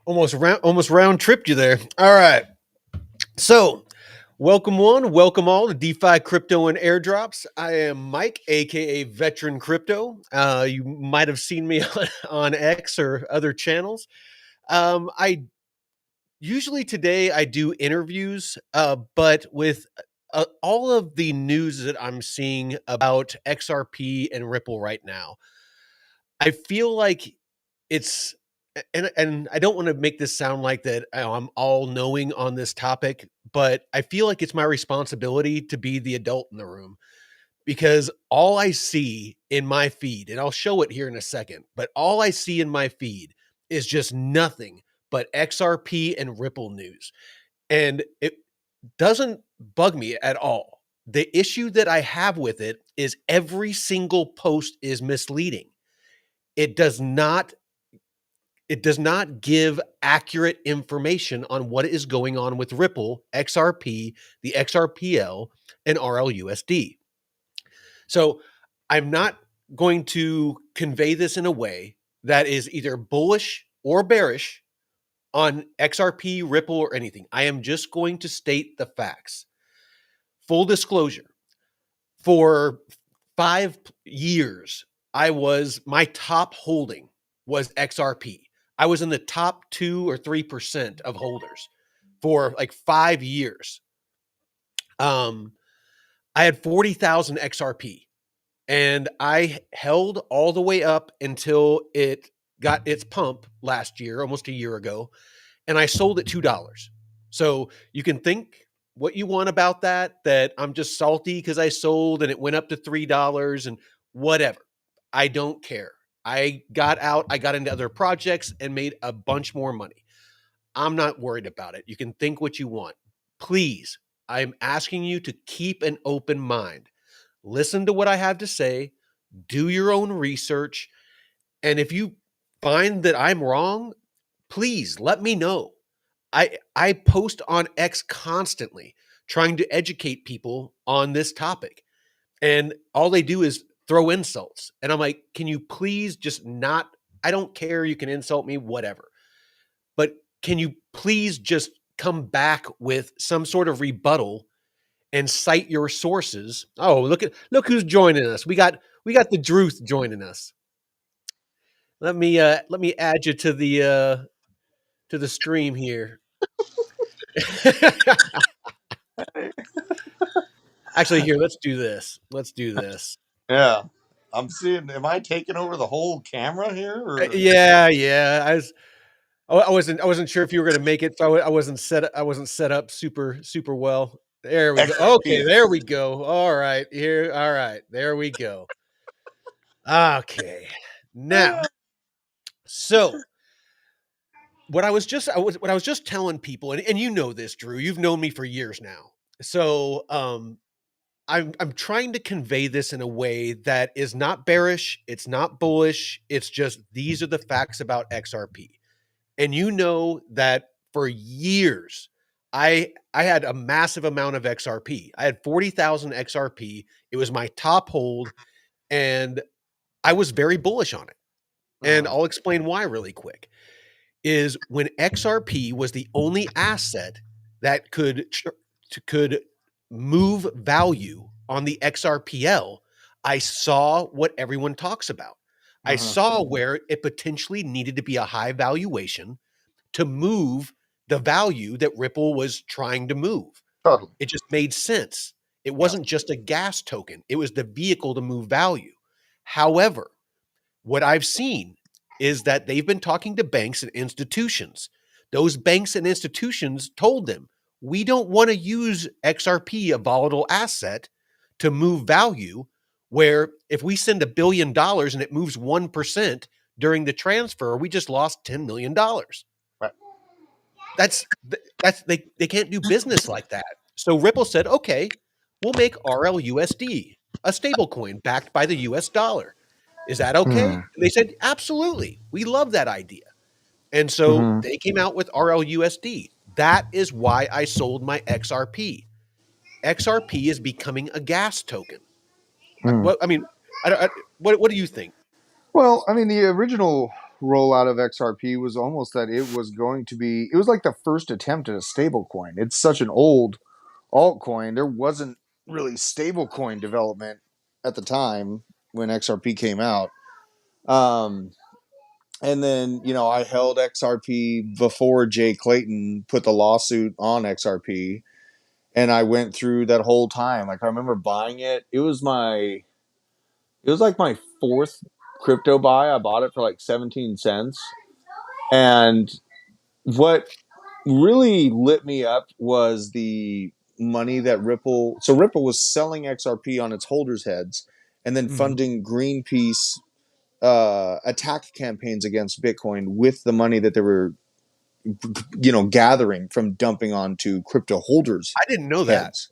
Almost round tripped you there. All right. So, welcome one, welcome all to DeFi Crypto and Airdrops. I am Mike, aka Veteran Crypto. You might have seen me on X or other channels. I usually today I do interviews, but with all of the news that I'm seeing about XRP and Ripple right now, I feel like it's and I don't want to make this sound like that I'm all knowing on this topic, but I feel like it's my responsibility to be the adult in the room because all I see in my feed, and I'll show it here in a second, but all I see in my feed is just nothing but XRP and Ripple news. And it doesn't bug me at all. The issue that I have with it is every single post is misleading. It does not give accurate information on what is going on with Ripple, XRP, the XRPL, and RLUSD. So I'm not going to convey this in a way that is either bullish or bearish on XRP, Ripple, or anything. I am just going to state the facts. Full disclosure, for 5 years, my top holding was XRP. I was in the top 2 or 3% of holders for like 5 years. I had 40,000 XRP and I held all the way up until it got its pump last year, almost a year ago, and I sold at $2. So you can think what you want about that I'm just salty because I sold and it went up to $3 and whatever. I don't care. I got out, I got into other projects and made a bunch more money. I'm not worried about it. You can think what you want. Please, I'm asking you to keep an open mind. Listen to what I have to say, do your own research, and if you find that I'm wrong, please let me know. I post on X constantly trying to educate people on this topic. And all they do is throw insults. And I'm like, can you please just not, I don't care. You can insult me, whatever. But can you please just come back with some sort of rebuttal and cite your sources? Oh, look who's joining us. We got the Druth joining us. Let me add you to the stream here. Actually, here, let's do this. Yeah. I'm seeing, am I taking over the whole camera here? Or? Yeah. I wasn't sure if you were going to make it, so I wasn't set up super well. There we go. Okay, there we go. All right, here. All right, there we go. Okay, now, so what I was just telling people, and you know this, Drew. You've known me for years now. So I'm trying to convey this in a way that is not bearish, it's not bullish, it's just these are the facts about XRP. And you know that for years I had a massive amount of XRP. I had 40,000 XRP. It was my top hold and I was very bullish on it. And I'll explain why really quick. Is when XRP was the only asset that could move value on the XRPL, I saw what everyone talks about. I saw where it potentially needed to be a high valuation to move the value that Ripple was trying to move. Totally. It just made sense. It wasn't just a gas token. It was the vehicle to move value. However, what I've seen is that they've been talking to banks and institutions. Those banks and institutions told them, we don't want to use XRP, a volatile asset, to move value, where if we send $1 billion and it moves 1% during the transfer, we just lost $10 million. Right. That's they can't do business like that. So Ripple said, okay, we'll make RLUSD, a stablecoin backed by the US dollar. Is that okay? And they said, absolutely. We love that idea. And so they came out with RLUSD. That is why I sold my XRP. XRP is becoming a gas token. What do you think? Well, I mean, the original rollout of XRP was almost that it was going to be, it was like the first attempt at a stable coin. It's such an old altcoin. There wasn't really stablecoin development at the time when XRP came out. Um, and then, I held XRP before Jay Clayton put the lawsuit on XRP. And I went through that whole time. Like, I remember buying it. It was like my fourth crypto buy. I bought it for like 17 cents. And what really lit me up was the money that Ripple. So Ripple was selling XRP on its holders' heads, and then Mhm. funding Greenpeace attack campaigns against Bitcoin with the money that they were, gathering from dumping onto crypto holders' I didn't know that. heads.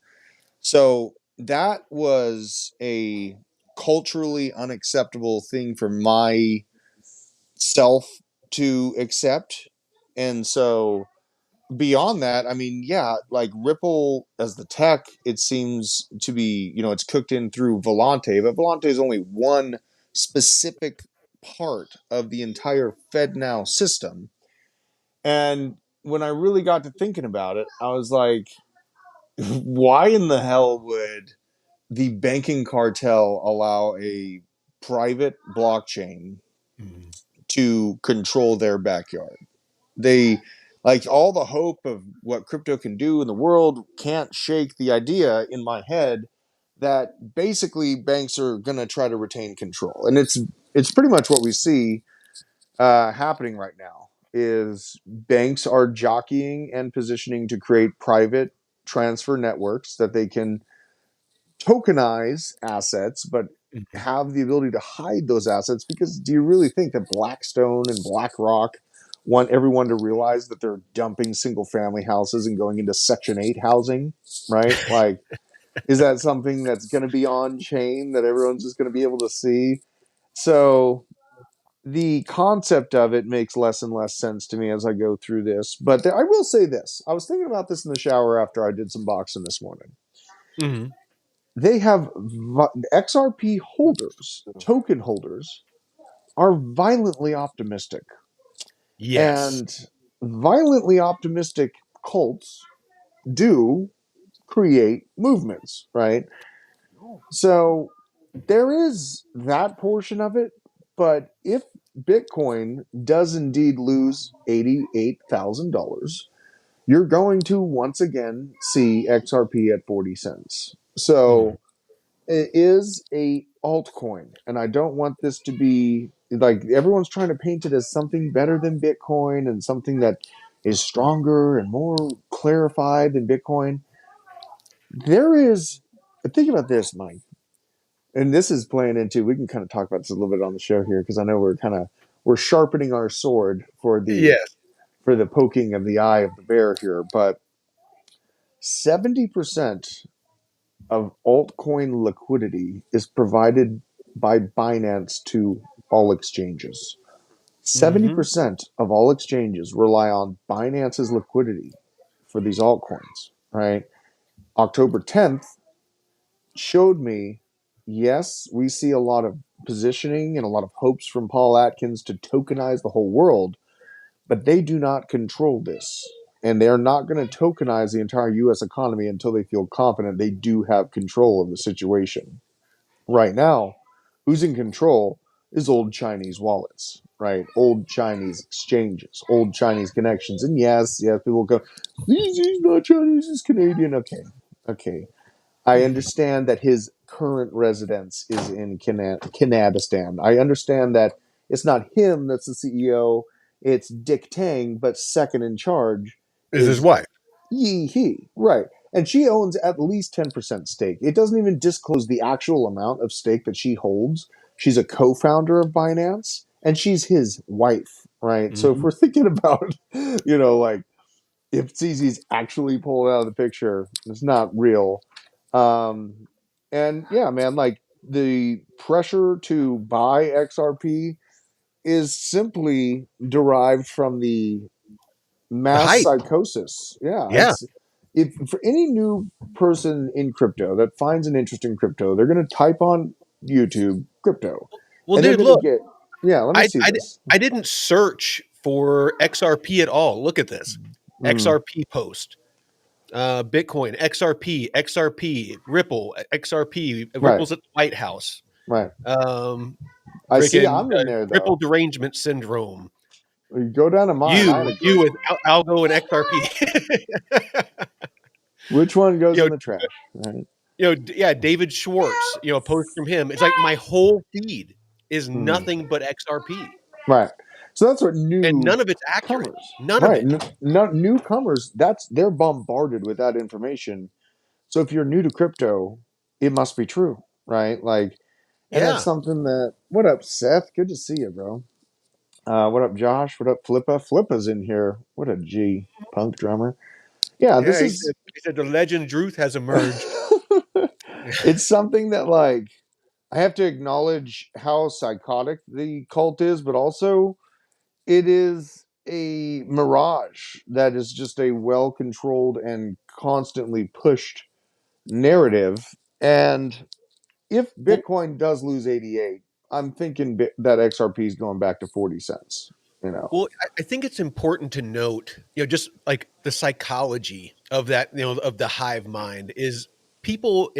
So that was a culturally unacceptable thing for myself to accept. And so beyond that, I mean, yeah, like Ripple as the tech, it seems to be, it's cooked in through Volante, but Volante is only one specific part of the entire FedNow system. And when I really got to thinking about it, I was like, why in the hell would the banking cartel allow a private blockchain Mhm. to control their backyard? They, like, all the hope of what crypto can do in the world can't shake the idea in my head that basically banks are going to try to retain control. And it's pretty much what we see happening right now is banks are jockeying and positioning to create private transfer networks that they can tokenize assets, but Mhm. have the ability to hide those assets. Because do you really think that Blackstone and BlackRock want everyone to realize that they're dumping single family houses and going into Section 8 housing, right? Like, is that something that's going to be on chain that everyone's just going to be able to see? So the concept of it makes less and less sense to me as I go through this. But I will say this. I was thinking about this in the shower after I did some boxing this morning. Mhm. They have XRP holders, token holders, are violently optimistic. Yes. And violently optimistic cults do create movements, right? So there is that portion of it. But if Bitcoin does indeed lose $88,000, you're going to once again see XRP at 40 cents. Mhm. So it is a altcoin, and I don't want this to be like everyone's trying to paint it as something better than Bitcoin and something that is stronger and more clarified than Bitcoin. There is, think about this, Mike, and this is playing into. We can kind of talk about this a little bit on the show here because I know we're sharpening our sword Yes. for the poking of the eye of the bear here, but 70% of altcoin liquidity is provided by Binance to all exchanges. Mhm. 70% of all exchanges rely on Binance's liquidity for these altcoins, right? October 10th showed me, yes, we see a lot of positioning and a lot of hopes from Paul Atkins to tokenize the whole world, but they do not control this. And they're not going to tokenize the entire US economy until they feel confident they do have control of the situation. Right now, who's in control is old Chinese wallets, right? Old Chinese exchanges, old Chinese connections. And yes, people go, he's not Chinese, he's Canadian. Okay. I Mhm. understand that his current residence is in Canadistan. I understand that it's not him that's the CEO, it's Dick Tang, but second in charge Is his is wife. Yi He. Right. And she owns at least 10% stake. It doesn't even disclose the actual amount of stake that she holds. She's a co founder of Binance and she's his wife, right? So if Mhm. we're thinking about, like if CZ's actually pulled out of the picture, it's not real. Um, and yeah, man, like the pressure to buy XRP is simply derived from the The mass hype. psychosis. Yeah, Yeah. it's if for any new person in crypto that finds an interest in crypto, they're going to type on YouTube crypto, Well, and they're dude, going to look. get. Yeah, let me see this. I didn't search for XRP at all. Look at this. Mm, XRP post. Bitcoin, XRP, Ripple, XRP, right, Ripple's at the White House. right. Um, I see. Freaking I'm in there Ripple though. derangement syndrome. You go down to mine. I had a You great with one. Algo and XRP. Which one goes you in know, the trash? Right. yeah, David Schwartz. A post from him. It's like my whole feed is Mm, nothing but XRP, right. So that's what and new none of it's accurate. comers, None of right? it. Newcomers. They're bombarded with that information. So if you're new to crypto, it must be true, right? Like, and that's Yeah, something that. What up, Seth? Good to see you, bro. What up, Josh? What up, Flippa? Flippa's in here. What a G punk drummer. Yeah, this yeah. is. He said the legend Druth has emerged. It's something that like I have to acknowledge how psychotic the cult is, but also it is a mirage that is just a well controlled and constantly pushed narrative. And if Well, Bitcoin does lose 88, I'm thinking that XRP is going back to 40 cents. You know, Well, I think it's important to note, just like the psychology of that, of the hive mind is people,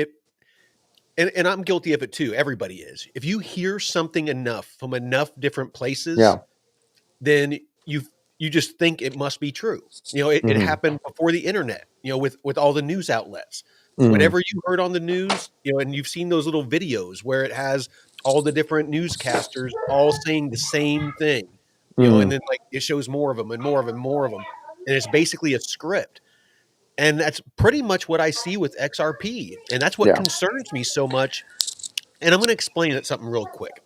and I'm guilty of it too. Everybody is. If you hear something enough from enough different places, yeah. then you just think it must be true. It Hmm. happened before the internet, with all the news outlets. Hmm. Whatever you heard on the news, and you've seen those little videos where it has all the different newscasters all saying the same thing, and Hmm. then like it shows more of them and more of them, more of them. And it's basically a script. And that's pretty much what I see with XRP. And that's what Yeah. concerns me so much. And I'm going to explain it something real quick.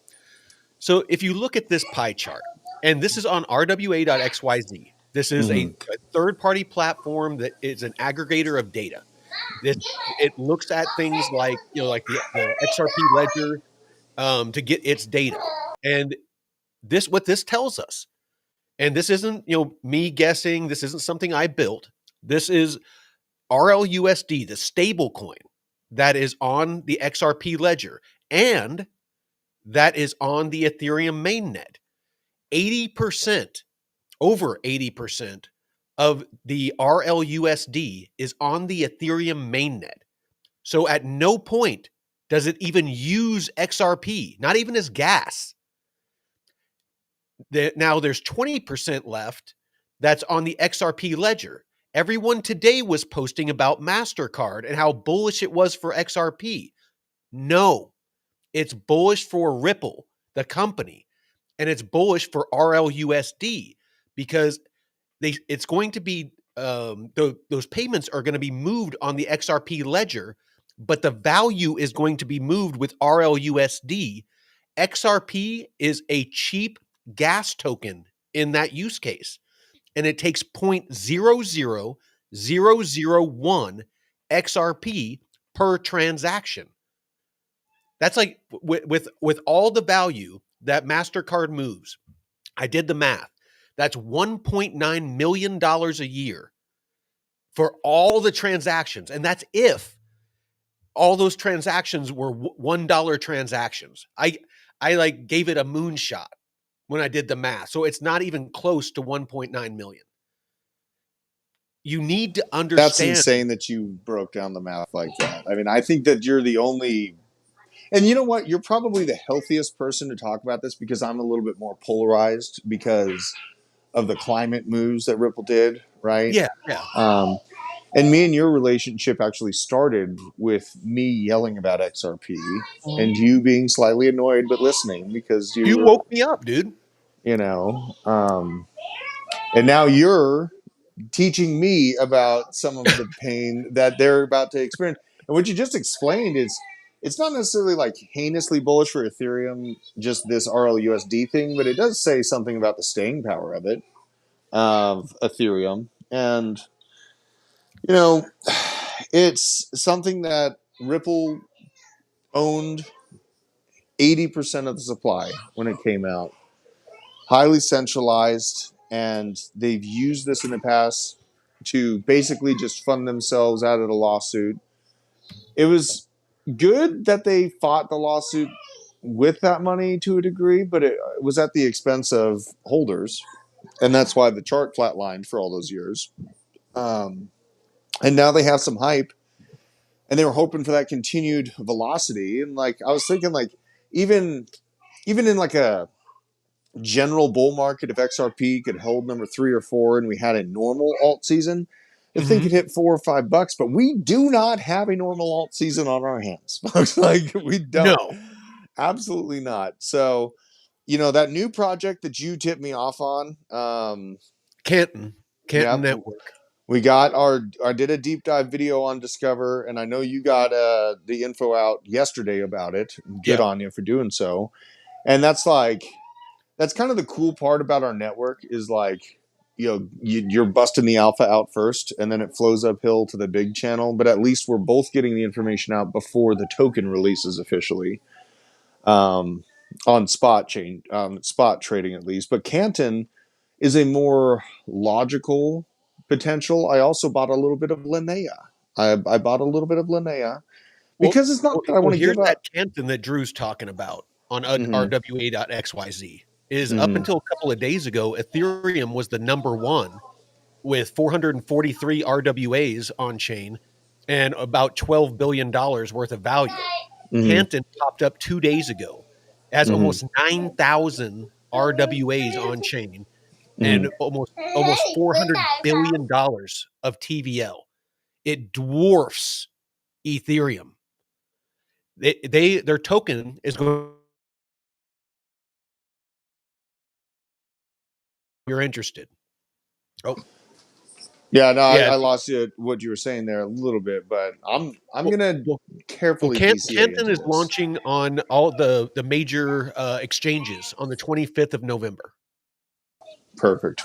So if you look at this pie chart, and this is on rwa.xyz, this is Hmm. a third-party platform that is an aggregator of data. This it looks at things like like the XRP Ledger to get its data, and what this tells us, and this isn't me guessing, this isn't something I built. This is RLUSD, the stable coin that is on the XRP Ledger, and that is on the Ethereum mainnet. 80%, over 80% of the RLUSD is on the Ethereum mainnet. So at no point does it even use XRP, not even as gas. Now there's 20% left that's on the XRP ledger. Everyone today was posting about MasterCard and how bullish it was for XRP. No, it's bullish for Ripple, the company, and it's bullish for RLUSD because it's going to be those payments are going to be moved on the XRP ledger, but the value is going to be moved with RLUSD. XRP is a cheap gas token in that use case, and it takes 0.00001 XRP per transaction. That's like with all the value that MasterCard moves. I did the math. That's $1.9 million a year for all the transactions. And that's if all those transactions were $1 transactions. I like gave it a moonshot when I did the math. So it's not even close to 1.9 million. You need to That's understand. insane that you broke down the math like that. I mean, I think that you're the only. And you know what? You're probably the healthiest person to talk about this because I'm a little bit more polarized because of the climate moves that Ripple did, right? Yeah, yeah. Um, and me and your relationship actually started with me yelling about XRP and you being slightly annoyed but listening because you You were, woke me up, dude. you know, and now you're teaching me about some of the pain that they're about to experience. And what you just explained is it's not necessarily like heinously bullish for Ethereum, just this RLUSD thing, but it does say something about the staying power of it, of Ethereum. And, you know, it's something that Ripple owned 80% of the supply when it came out, highly centralized, and they've used this in the past to basically just fund themselves out of the lawsuit. It was good that they fought the lawsuit with that money to a degree, but it was at the expense of holders, and that's why the chart flatlined for all those years. And now they have some hype, and they were hoping for that continued velocity. And like I was thinking, like even in like a general bull market, if XRP could hold number 3 or 4, and we had a normal alt season, if they could hit $4 or $5, but we do not have a normal alt season on our hands, folks. Like we don't, No. absolutely not. So, that new project that you tipped me off on, Canton yeah, Network. we got I did a deep dive video on Discover, and I know you got the info out yesterday about it. Good on you for doing so. And that's kind of the cool part about our network is like, you're busting the alpha out first, and then it flows uphill to the big channel. But at least we're both getting the information out before the token releases officially, on spot trading at least. But Canton is a more logical potential. I also bought a little bit of Linnea. I bought a little bit of Linnea because it's not that I want to here's give up. that Canton that Drew's talking about on Mhm. RWA.xyz. Is up Mhm. until a couple of days ago, Ethereum was the number one with 443 RWAs on chain and about $12 billion worth of value. Mhm. Canton popped up 2 days ago, has Mhm. almost 9,000 RWAs on chain Mhm. and almost $400 billion of TVL. It dwarfs Ethereum. Their token is going. You're interested. Oh, Yeah, no, yeah. I lost you what you were saying there a little bit, but I'm Well, gonna well, carefully DCA Canton into is this. launching on all the major exchanges on the 25th of November. Perfect.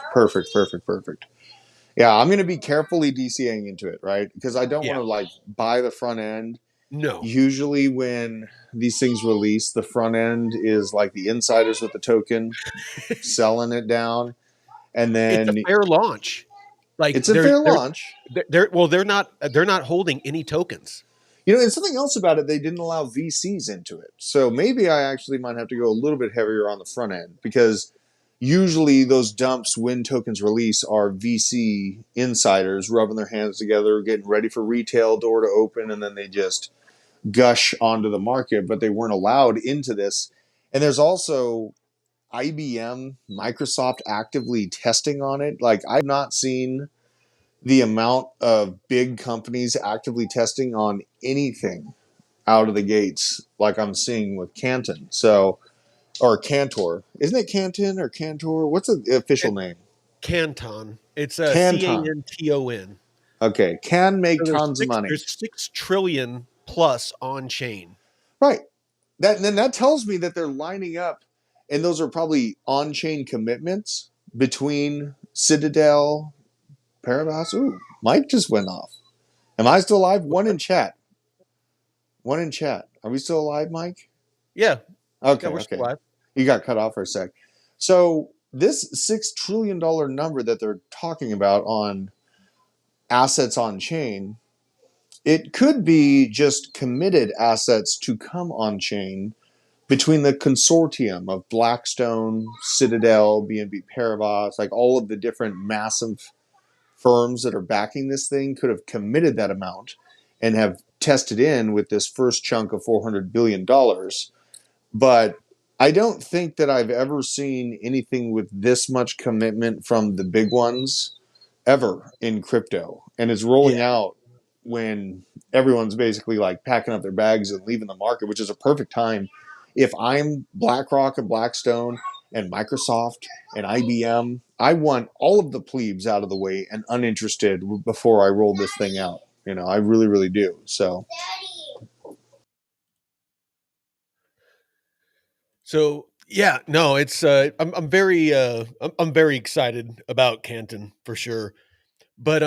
Yeah, I'm gonna be carefully DCAing into it, right? Because I don't Yeah. want to like buy the front end. No. Usually, when these things release, the front end is like the insiders with the token selling it down, and It's a then fair launch. Like it's a fair launch. they're not holding any tokens. And something else about it, they didn't allow VCs into it. So maybe I actually might have to go a little bit heavier on the front end, because usually those dumps when tokens release are VC insiders rubbing their hands together, getting ready for retail door to open, and then they just gush onto the market, but they weren't allowed into this. And there's also IBM, Microsoft actively testing on it. Like, I've not seen the amount of big companies actively testing on anything out of the gates like I'm seeing with Canton. So, or Cantor. Isn't it Canton or Cantor? What's the official name? Canton. It's a Canton. CANTON. Okay. Can make So tons of money. there's 6 trillion plus on chain. Right. Then that tells me that they're lining up, and those are probably on-chain commitments between Citadel, Paribas. Ooh, Mike just went off. Am I still alive? One in chat. One in chat. Are we still alive, Mike? Yeah. Yeah, Okay, we're still okay. live. You got cut off for a sec. So this $6 trillion number that they're talking about on assets on chain, it could be just committed assets to come on chain between the consortium of Blackstone, Citadel, BNB Paribas, like all of the different massive firms that are backing this thing could have committed that amount and have tested in with this first chunk of $400 billion. But I don't think that I've ever seen anything with this much commitment from the big ones ever in crypto. And it's rolling Yeah. out when everyone's basically like packing up their bags and leaving the market, which is a perfect time. If I'm BlackRock and Blackstone and Microsoft and IBM, I want all of the plebes out of the way and uninterested before I roll this thing out. I really, really do. So, So yeah, no, it's I'm very excited about Canton for sure. But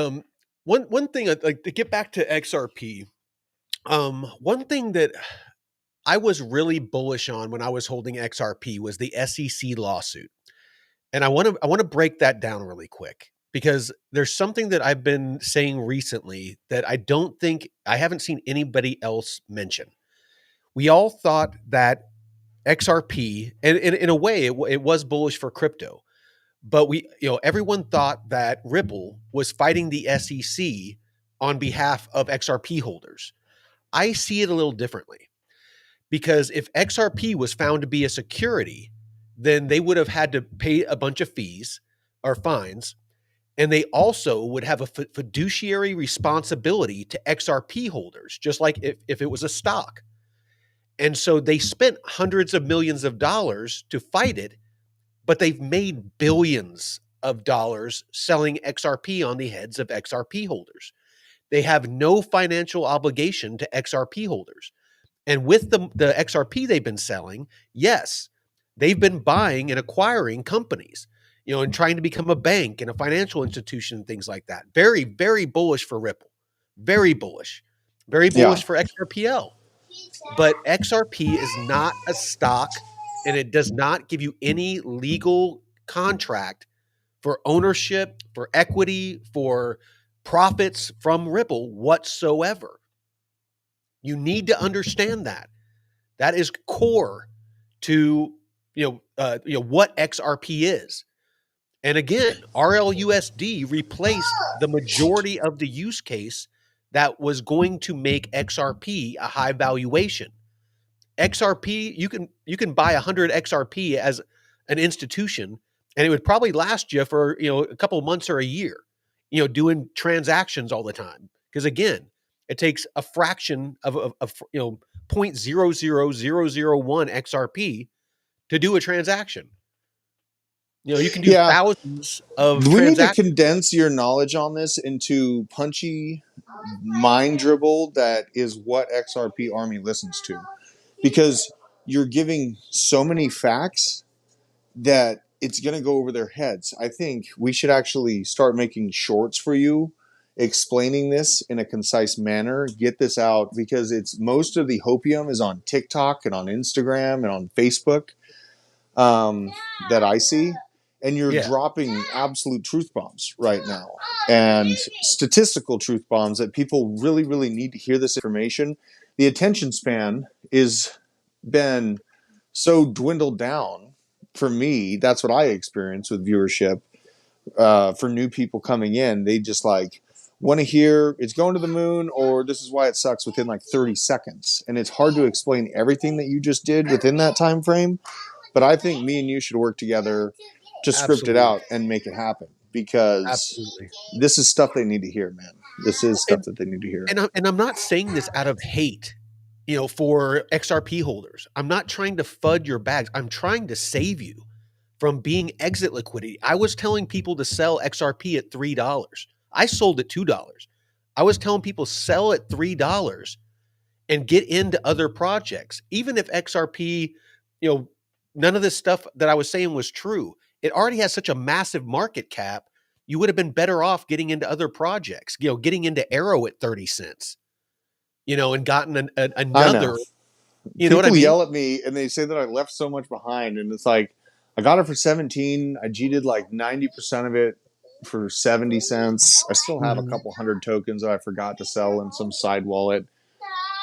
one thing I'd like to get back to XRP. One thing that I was really bullish on when I was holding XRP was the SEC lawsuit. And I want to break that down really quick because there's something that I've been saying recently that I haven't seen anybody else mention. We all thought that XRP, and in a way, it was bullish for crypto. But everyone thought that Ripple was fighting the SEC on behalf of XRP holders. I see it a little differently, because if XRP was found to be a security, then they would have had to pay a bunch of fees or fines, and they also would have a fiduciary responsibility to XRP holders, just like if it was a stock. And so they spent hundreds of millions of dollars to fight it, but they've made billions of dollars selling XRP on the heads of XRP holders. They have no financial obligation to XRP holders. And with the XRP they've been selling, yes, they've been buying and acquiring companies, and trying to become a bank and a financial institution and things like that. Very, very bullish for Ripple. Very bullish. Very bullish for XRPL. But XRP is not a stock, and it does not give you any legal contract for ownership, for equity, for profits from Ripple whatsoever. You need to understand that. That is core to what XRP is. And again, RLUSD replaced the majority of the use case that was going to make XRP a high valuation. XRP, you can buy 100 XRP as an institution, and it would probably last you for a couple of months or a year, doing transactions all the time. Because again, it takes a fraction of 0.00001 XRP to do a transaction. You can do thousands of We need to transactions. condense your knowledge on this into punchy mind dribble that is what XRP Army listens to. Because you're giving so many facts that it's going to go over their heads. I think we should actually start making shorts for you explaining this in a concise manner. Get this out, because it's most of the hopium is on TikTok and on Instagram and on Facebook that I see. And you're dropping absolute truth bombs right now, and statistical truth bombs that people really, really need to hear this information. The attention span is been so dwindled down for me. That's what I experience with viewership. For new people coming in, they just want to hear it's going to the moon, or this is why it sucks within 30 seconds. And it's hard to explain everything that you just did within that time frame. But I think me and you should work together to script it out and make it happen, because this is stuff they need to hear, man. This is stuff that they need to hear. And I'm not saying this out of hate, for XRP holders. I'm not trying to FUD your bags. I'm trying to save you from being exit liquidity. I was telling people to sell XRP at $3. I sold at $2. I was telling people sell at $3 and get into other projects. Even if XRP, none of this stuff that I was saying was true. It already has such a massive market cap. You would have been better off getting into other projects, getting into Arrow at 30 cents, and gotten another, People what I mean? Yell at me and they say that I left so much behind, and it's I got it for 17. I cheated 90% of it for 70 cents. I still have a couple hundred tokens that I forgot to sell in some side wallet.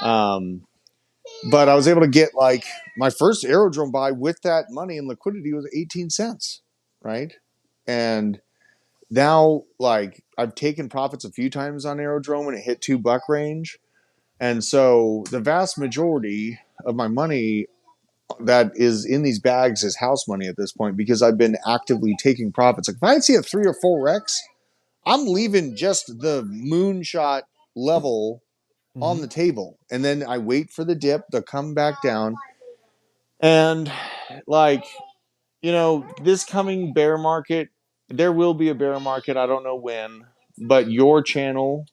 But I was able to get my first aerodrome buy with that money, and liquidity was 18 cents, right? And now I've taken profits a few times on aerodrome when it hit $2 range. And so the vast majority of my money that is in these bags is house money at this point, because I've been actively taking profits. If I see a 3 or 4x, I'm leaving just the moonshot level on the table, and then I wait for the dip to come back down. And this coming bear market, there will be a bear market. I don't know when, but your channel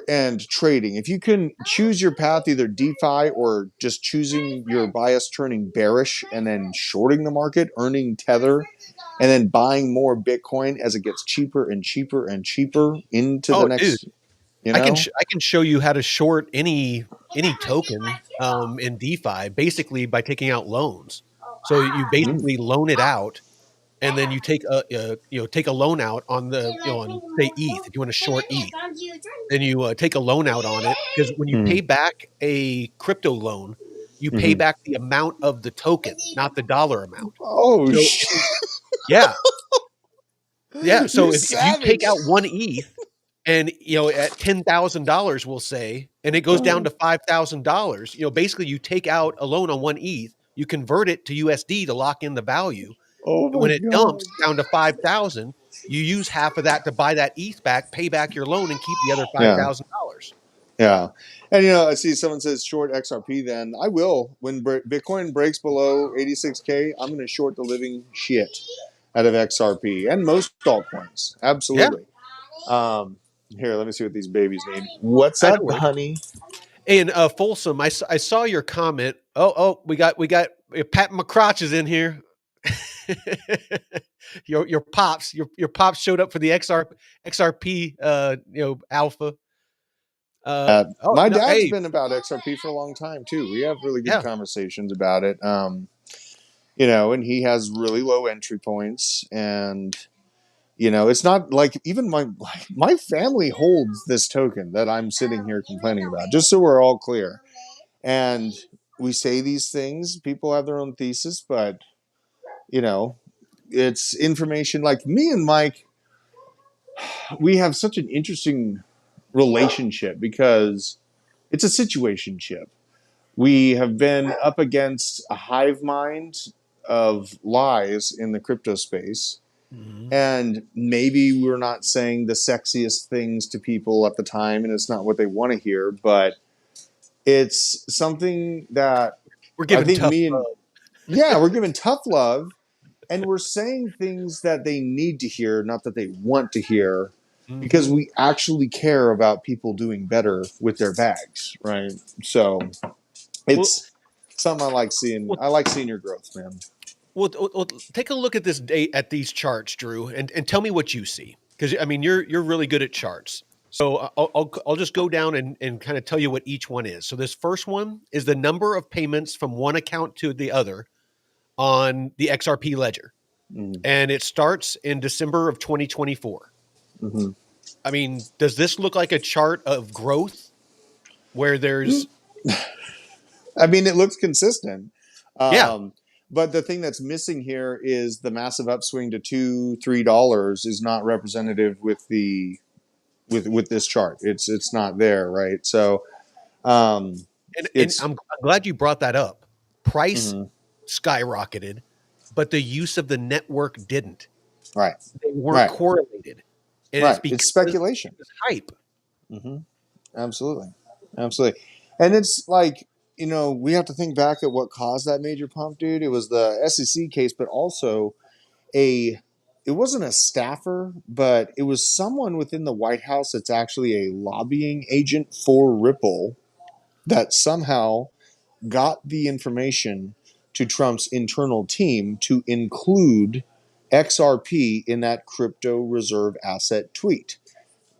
and trading, if you can choose your path, either DeFi or just choosing your bias turning bearish and then shorting the market, earning tether, and then buying more Bitcoin as it gets cheaper and cheaper and cheaper into the next. Dude. I can show you how to short any token in DeFi, basically by taking out loans. So you basically loan it out, and then you take a loan out on the on say ETH. If you want to short ETH, then you take a loan out on it, because when you pay back a crypto loan, You pay back the amount of the token, not the dollar amount. Oh, So yeah. Yeah. So you if you take savage. out one ETH and at $10,000, we'll say, and it goes down to $5,000, basically you take out a loan on one ETH, you convert it to USD to lock in the value. Oh And my when it God. dumps down to 5,000, you use half of that to buy that ETH back, pay back your loan, and keep the other Yeah. $5,000. Yeah. And, I see someone says short XRP, then I will. When Bitcoin breaks below 86K, I'm going to short the living shit out of XRP and most altcoins. Yeah, Absolutely. Here, let me see what these babies need. What's I up, know where. honey? And Folsom, I saw your comment. Oh, we got Pat McCrotch is in here. your pops, your pops showed up for the XRP alpha. My No, dad's hey, been about XRP for a long time too. We have really good yeah, conversations about it. And he has really low entry points, and it's not like even my family holds this token that I'm sitting here complaining about. Just so we're all clear, and we say these things. People have their own thesis, but it's information. Like me and Mike, we have such an interesting relationship because it's a situationship. We have been up against a hive mind of lies in the crypto space. And maybe we're not saying the sexiest things to people at the time, and it's not what they want to hear, but it's something that we're I giving think tough me and, love. yeah, we're giving tough love, and we're saying things that they need to hear, not that they want to hear, because we actually care about people doing better with their bags, right? So Well, it's something I like seeing. well, I like seeing your growth, man. well, take a look at these charts, Drew, and tell me what you see, because I mean you're really good at charts. So I'll just go down and kind of tell you what each one is. So this first one is the number of payments from one account to the other on the XRP Ledger, Mm-hmm. and it starts in December of 2024. Mm-hmm. I mean, does this look like a chart of growth where there's I mean, it looks consistent. yeah. But the thing that's missing here is the massive upswing to $2-3 is not representative with with this chart. It's not there, right? So um, And it's I'm glad you brought that up. Price mhm, skyrocketed, but the use of the network didn't. right, They weren't right, correlated. And it's right. It's because it speculation. was hype. Hmm. Absolutely, absolutely. And it's like we have to think back at what caused that major pump, dude. It was the SEC case, but also a it wasn't a staffer, but it was someone within the White House that's actually a lobbying agent for Ripple that somehow got the information to Trump's internal team to include XRP in that crypto reserve asset tweet.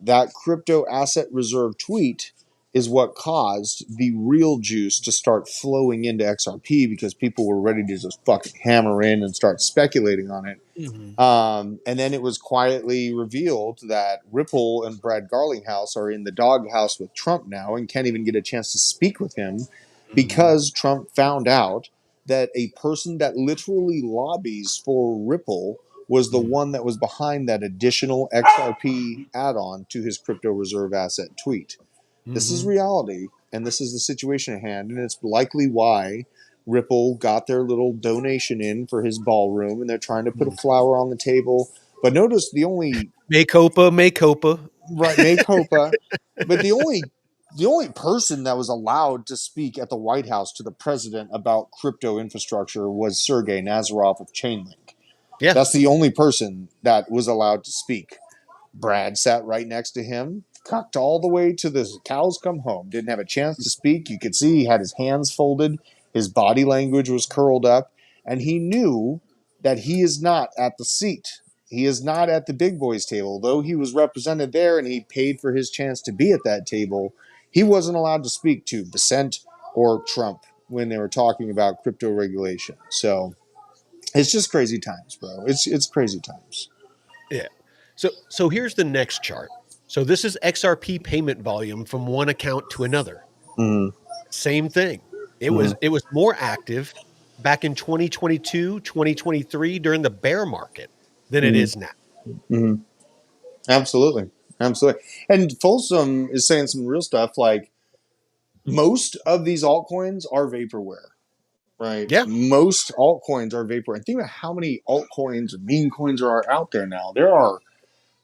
That crypto asset reserve tweet is what caused the real juice to start flowing into XRP because people were ready to just fucking hammer in and start speculating on it. Mhm. And then it was quietly revealed that Ripple and Brad Garlinghouse are in the doghouse with Trump now and can't even get a chance to speak with him Mhm. because Trump found out that a person that literally lobbies for Ripple was the Mhm. one that was behind that additional XRP add on to his crypto reserve asset tweet. This is Mhm. reality, and this is the situation at hand, and it's likely why Ripple got their little donation in for his ballroom, and they're trying to put a Mhm. flower on the table. But notice the only Makeopa. right make Hopa, but the only person that was allowed to speak at the White House to the president about crypto infrastructure was Sergey Nazarov of Chainlink. Yeah. That's the only person that was allowed to speak. Brad sat right next to him, cocked all the way to the cows come home. Didn't have a chance to speak. You could see he had his hands folded, his body language was curled up, and he knew that he is not at the seat. He is not at the big boys table. Though he was represented there and he paid for his chance to be at that table, he wasn't allowed to speak to Dissent or Trump when they were talking about crypto regulation. So it's just crazy times, bro. It's crazy times. Yeah. So here's the next chart. So this is XRP payment volume from one account to another. Mm-hmm. Same thing. It was more active back in 2022, 2023 during the bear market than it Mm-hmm. is now. Mm-hmm. Absolutely. Absolutely. And Folsom is saying some real stuff like most of these altcoins are vaporware, right? Yeah. Most altcoins are vaporware. And think about how many altcoins or meme coins are out there now. There are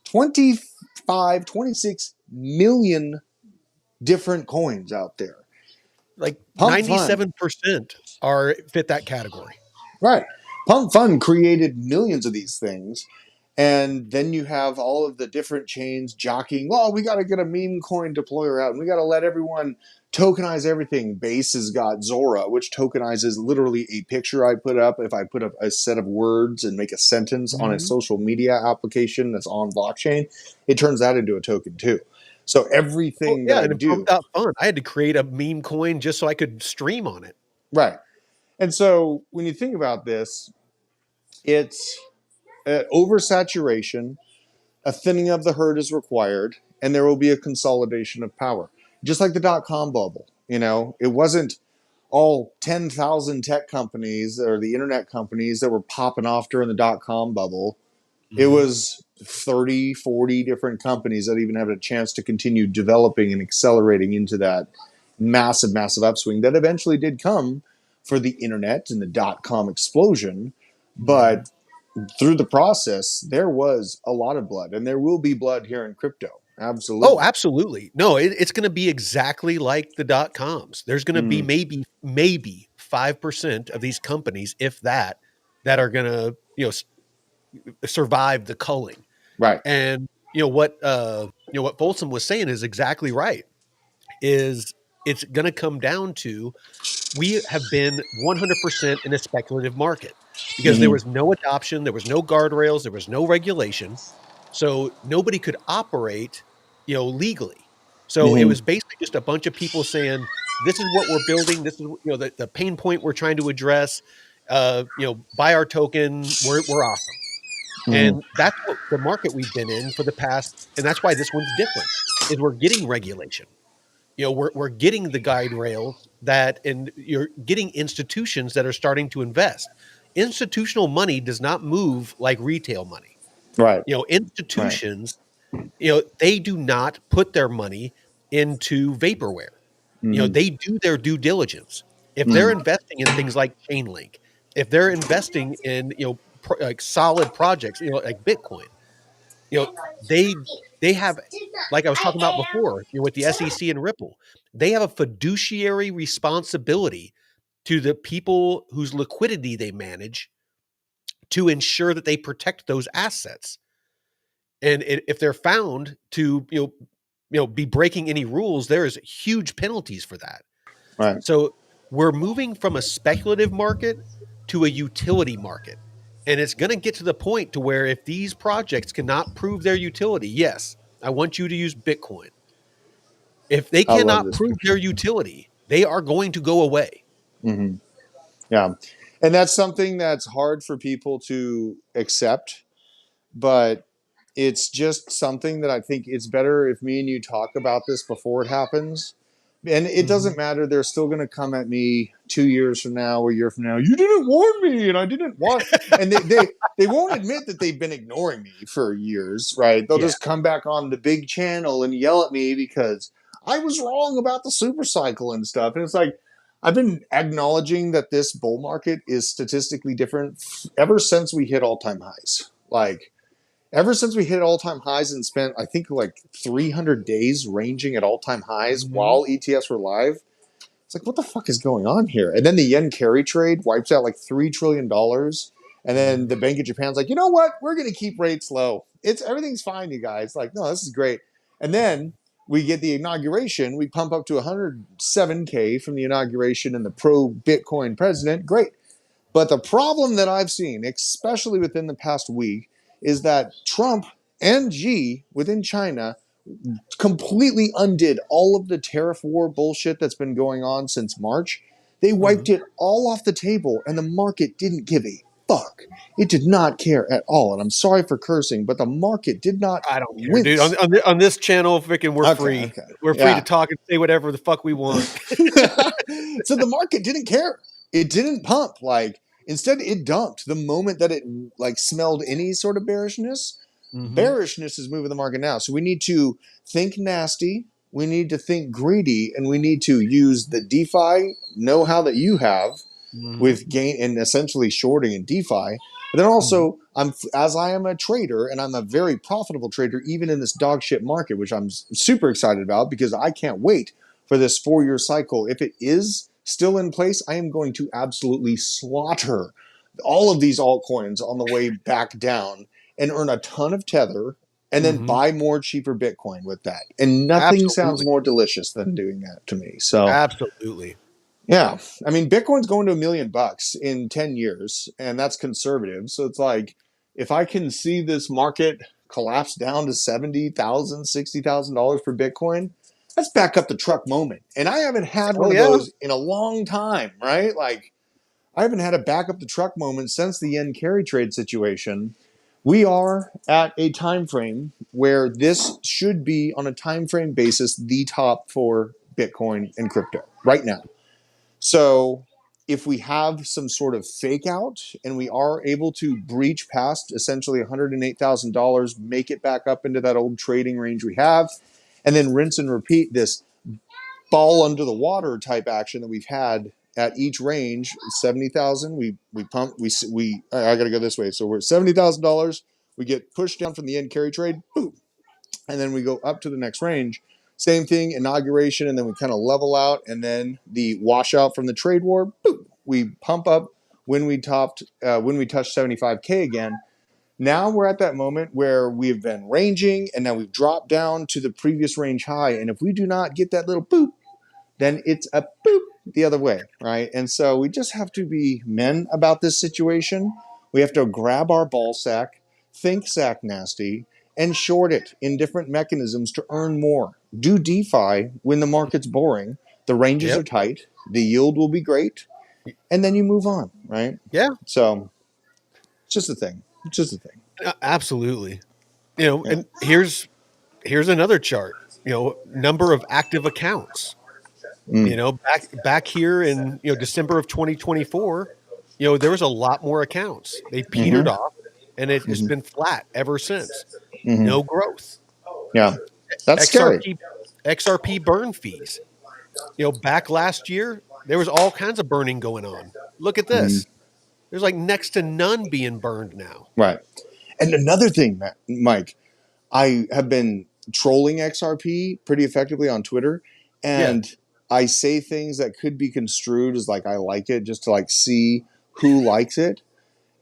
25, 26 million different coins out there. Like Pump Fund, 97% are fit that category. right. Pump Fund created millions of these things. And then you have all of the different chains jockeying, well, we got to get a meme coin deployer out and we got to let everyone tokenize everything. Base has got Zora, which tokenizes literally a picture I put up. If I put up a set of words and make a sentence on a Mhm. social media application that's on blockchain, it turns that into a token too. So Oh, everything that yeah, I and it do, pumped out fun. I had to create a meme coin just so I could stream on it. right. And so when you think about this, it's oversaturation, a thinning of the herd is required, and there will be a consolidation of power. Just like the dot-com bubble, it wasn't all 10,000 tech companies or the internet companies that were popping off during the dot-com bubble. It Mhm. was 30, 40 different companies that even had a chance to continue developing and accelerating into that massive, massive upswing that eventually did come for the internet and the dot-com explosion. Mhm. But through the process, there was a lot of blood, and there will be blood here in crypto. Oh, Absolutely. absolutely. No, it's gonna be exactly like the dot coms. There's gonna be Mm, maybe 5% of these companies, if that, that are gonna, survive the culling. right. And what Folsom was saying is exactly right. Is it's gonna come down to we have been 100% in a speculative market because there Hmm. was no adoption, there was no guardrails, there was no regulation. So nobody could operate, legally. So it Hmm. was basically just a bunch of people saying, this is what we're building. This is, the pain point we're trying to address. Buy our token. We're awesome. Hmm. And that's what the market we've been in for the past. And that's why this one's different is we're getting regulation. We're getting the guide rails and you're getting institutions that are starting to invest. Institutional money does not move like retail money. Right. Right. Institutions, they do not put their money into vaporware. Hmm. They do their due diligence. If they're Hmm. investing in things like Chainlink, if they're investing in, like solid projects, like Bitcoin, you know, they they have, like I was talking about before, with the SEC and Ripple, they have a fiduciary responsibility to the people whose liquidity they manage to ensure that they protect those assets. And if they're found to, be breaking any rules, there is huge penalties for that. Right. So we're moving from a speculative market to a utility market. And it's going to get to the point to where if these projects cannot prove their utility, yes, I want you to use Bitcoin. If they I love cannot this prove picture. their utility, they are going to go away. Hmm. Yeah. And that's something that's hard for people to accept, but it's just something that I think it's better if me and you talk about this before it happens. And it doesn't Mhm. matter. They're still going to come at me 2 years from now, a year from now. You didn't warn me, and I didn't want. And they won't admit that they've been ignoring me for years, right? They'll Yeah. just come back on the big channel and yell at me because I was wrong about the super cycle and stuff. And it's like I've been acknowledging that this bull market is statistically different ever since we hit all time highs. Like ever since we hit all time highs and spent, I think, like 300 days ranging at all time highs Mhm. while ETFs were live, it's like, what the fuck is going on here? And then the yen carry trade wipes out like $3 trillion. And then Mhm. the Bank of Japan's like, you know what? We're going to keep rates low. Everything's fine, you guys. Like, no, this is great. And then we get the inauguration. We pump up to 107K from the inauguration and the pro Bitcoin president. Great. But the problem that I've seen, especially within the past week, is that Trump and Xi within China completely undid all of the tariff war bullshit that's been going on since March. They wiped Mhm. it all off the table, and the market didn't give a fuck. It did not care at all. And I'm sorry for cursing, but the market did not I don't care, dude. wince. On this channel, freaking, we're Okay, free. okay. We're free to Yeah. talk and say whatever the fuck we want. So the market didn't care. It didn't pump. Like, instead it dumped the moment that it like smelled any sort of bearishness. Bearishness is moving the market now. So we need to think nasty, we need to think greedy, and we need to use the DeFi know-how that you have with gain and essentially shorting in DeFi. But then also, as I am a trader, and I'm a very profitable trader, even in this dog shit market, which I'm super excited about because I can't wait for this 4-year cycle. If it is still in place, I am going to absolutely slaughter all of these altcoins on the way back down and earn a ton of tether and then buy more cheaper Bitcoin with that. And nothing sounds more delicious than doing that to me. So Absolutely. yeah, I mean, Bitcoin's going to $1 million in 10 years, and that's conservative. So it's like, if I can see this market collapse down to $70,000, $60,000 for Bitcoin, that's back up the truck moment. And I haven't had one of those in a long time, right? Like, I haven't had a back up the truck moment since the yen carry trade situation. We are at a time frame where this should be, on a time frame basis, the top for Bitcoin and crypto right now. So if we have some sort of fake out and we are able to breach past essentially $108,000, make it back up into that old trading range we have, and then rinse and repeat this ball under the water type action that we've had at each range, 70,000, we pump, I got to go this way. So we're at $70,000, we get pushed down from the end carry trade, boom, and then we go up to the next range. Same thing, inauguration, and then we kind of level out, and then the washout from the trade war, boom, we pump up when we touched 75K again. Now we're at that moment where we've been ranging, and now we've dropped down to the previous range high, and if we do not get that little boop, then it's a boop the other way, right? And so we just have to be men about this situation. We have to grab our ball sack, think sack nasty, and short it in different mechanisms to earn more. Do DeFi when the market's boring, the ranges are tight, the yield will be great, and then you move on, right? Yeah. So it's just a thing. It's just a thing. Absolutely. And here's another chart. Number of active accounts. Back here in December of 2024, there was a lot more accounts. They petered off, and it's been flat ever since. No growth. Yeah, that's scary. XRP burn fees. Back last year, there was all kinds of burning going on. Look at this. There's like next to none being burned now. Right. And another thing, Mike, I have been trolling XRP pretty effectively on Twitter, and I say things that could be construed as like I like it, just to like see who likes it.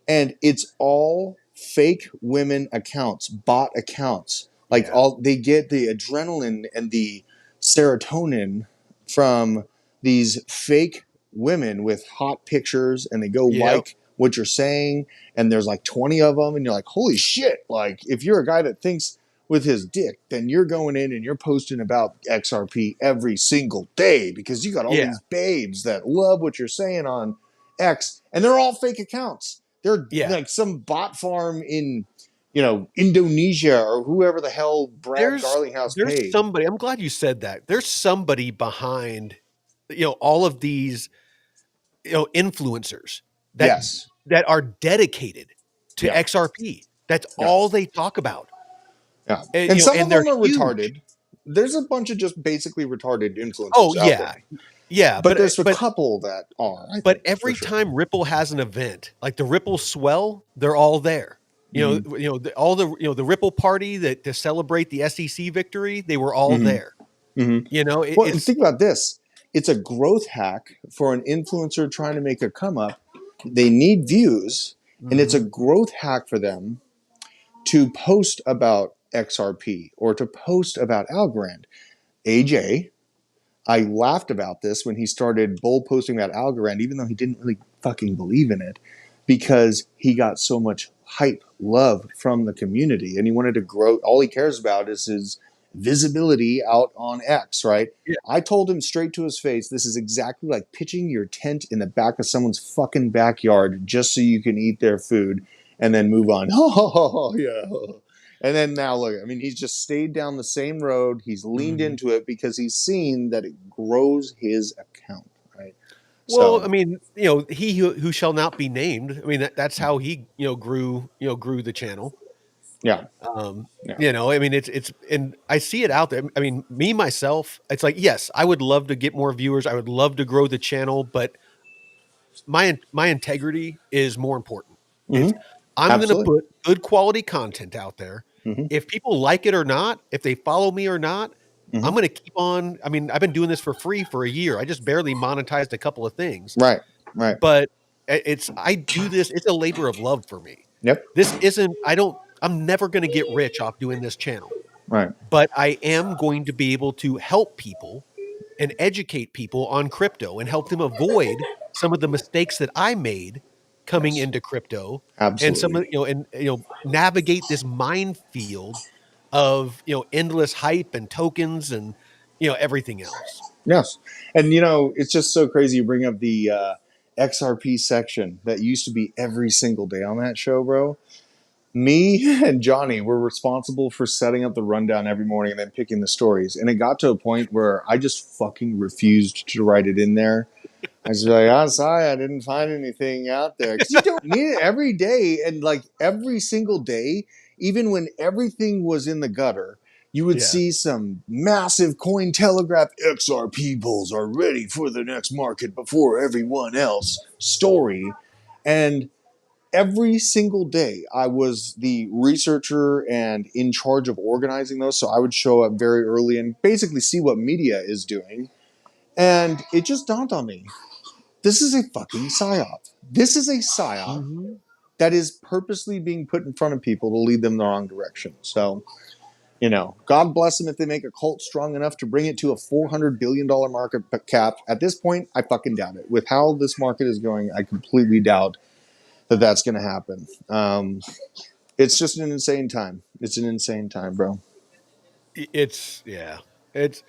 And it's all fake women accounts, bot accounts. Like they get the adrenaline and the serotonin from these fake women with hot pictures, and they go like what you're saying, and there's like 20 of them, and you're like, holy shit. Like, if you're a guy that thinks with his dick, then you're going in and you're posting about XRP every single day because you got all these babes that love what you're saying on X, and they're all fake accounts. They're like some bot farm in, Indonesia or whoever the hell Brad Garlinghouse paid. There's somebody. I'm glad you said that. There's somebody behind, all of these, influencers that are dedicated to XRP. That's all they talk about. Yeah, and some of them are retarded. There's a bunch of just basically retarded influencers out there. Yeah, but there's a couple that are. But every time Ripple has an event, like the Ripple Swell, they're all there. The Ripple party that to celebrate the SEC victory, they were all there. Think about this. It's a growth hack for an influencer trying to make a come up. They need views, and it's a growth hack for them to post about XRP or to post about Algorand. AJ, I laughed about this when he started bull posting about Algorand, even though he didn't really fucking believe in it, because he got so much hype, love from the community, and he wanted to grow. All he cares about is his visibility out on X, right? Yeah. I told him straight to his face, this is exactly like pitching your tent in the back of someone's fucking backyard just so you can eat their food and then move on. Oh, yeah. And then now look, I mean, he's just stayed down the same road. He's leaned Mhm. into it because he's seen that it grows his account, right? Well, So, I mean, he who shall not be named. I mean, that's how he, grew the channel. yeah, Um, yeah. I mean, it's, and I see it out there. I mean, me myself, it's like, yes, I would love to get more viewers. I would love to grow the channel, but my integrity is more important. It's Mm-hmm. I'm going to Absolutely. put good quality content out there. Mm-hmm. If people like it or not, if they follow me or not, Mm-hmm. I'm going to keep on. I mean, I've been doing this for free for a year. I just barely monetized a couple of things, Right, right. but I do this. It's a labor of love for me. Yep, This isn't, I'm never going to get rich off doing this channel, right. but I am going to be able to help people and educate people on crypto and help them avoid some of the mistakes that I made coming Yes, into crypto, and some absolutely. of, navigate this minefield of, endless hype and tokens and, everything else. Yes. And, it's just so crazy you bring up the XRP section that used to be every single day on that show, bro. Me and Johnny were responsible for setting up the rundown every morning and then picking the stories. And it got to a point where I just fucking refused to write it in there. I was like, I'm sorry, I didn't find anything out there. Because you don't need it every day. And like every single day, even when everything was in the gutter, you would Yeah. see some massive coin telegraph XRP bulls are ready for the next market before everyone else story. And every single day I was the researcher and in charge of organizing those. So I would show up very early and basically see what media is doing. And it just dawned on me, this is a fucking psyop. This is a psyop Mhm. that is purposely being put in front of people to lead them the wrong direction. So, God bless them if they make a cult strong enough to bring it to a $400 billion market cap. At this point, I fucking doubt it. With how this market is going, I completely doubt that that's going to happen. It's just an insane time. It's an insane time, bro. It's, yeah, it's,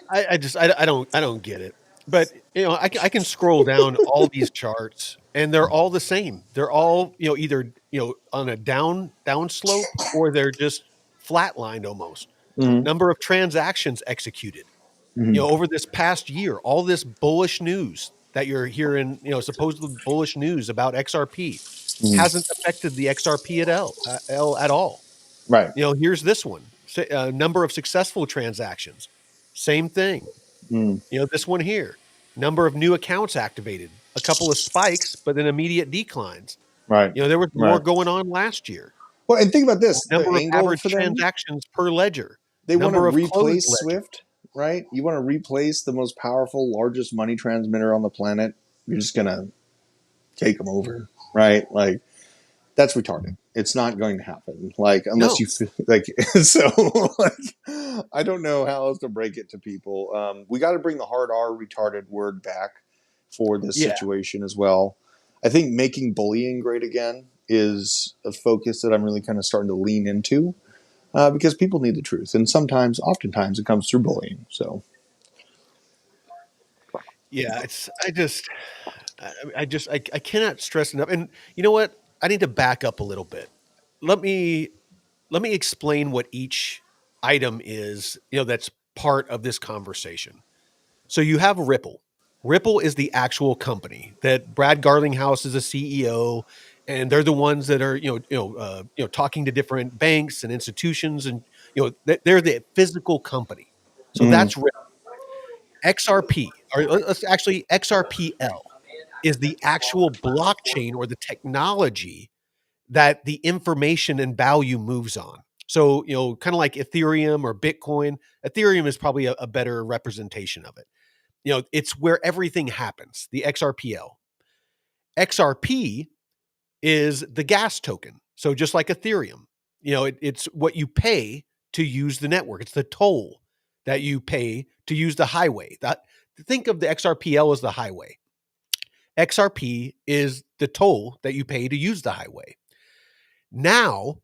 I don't get it. But I can scroll down all these charts and they're all the same. They're all, either, on a down slope, or they're just flatlined almost. Mm-hmm. Number of transactions executed. Mm-hmm. Over this past year, all this bullish news that you're hearing, supposedly bullish news about XRP Mm-hmm. hasn't affected the XRP at all. Right. Here's this one. Number of successful transactions. Same thing. Mm. This one here, number of new accounts activated, a couple of spikes, but then immediate declines. Right. There was more Right. going on last year. Well, and think about this: the Number of angle average for them, transactions per ledger, they want to number of closed replace ledger. Swift, right? You want to replace the most powerful, largest money transmitter on the planet. You're just gonna take them over, right? Like that's retarded. It's not going to happen. Like unless No. you feel like so. Like, I don't know how else to break it to people. We got to bring the hard R retarded word back for this Yeah. situation as well. I think making bullying great again is a focus that I'm really kind of starting to lean into because people need the truth, and oftentimes, it comes through bullying. So, Yeah. I cannot stress enough. And you know what? I need to back up a little bit. Let me explain what each item is, that's part of this conversation. So you have Ripple. Ripple is the actual company that Brad Garlinghouse is a CEO, and they're the ones that are talking to different banks and institutions, and they're the physical company. So mm, that's Ripple. XRP, or let's actually XRPL, is the actual blockchain or the technology that the information and value moves on. So, kind of like Ethereum or Bitcoin. Ethereum is probably a better representation of it. It's where everything happens, the XRPL. XRP is the gas token. So just like Ethereum, it's what you pay to use the network. It's the toll that you pay to use the highway. Think of the XRPL as the highway. XRP is the toll that you pay to use the highway. Now,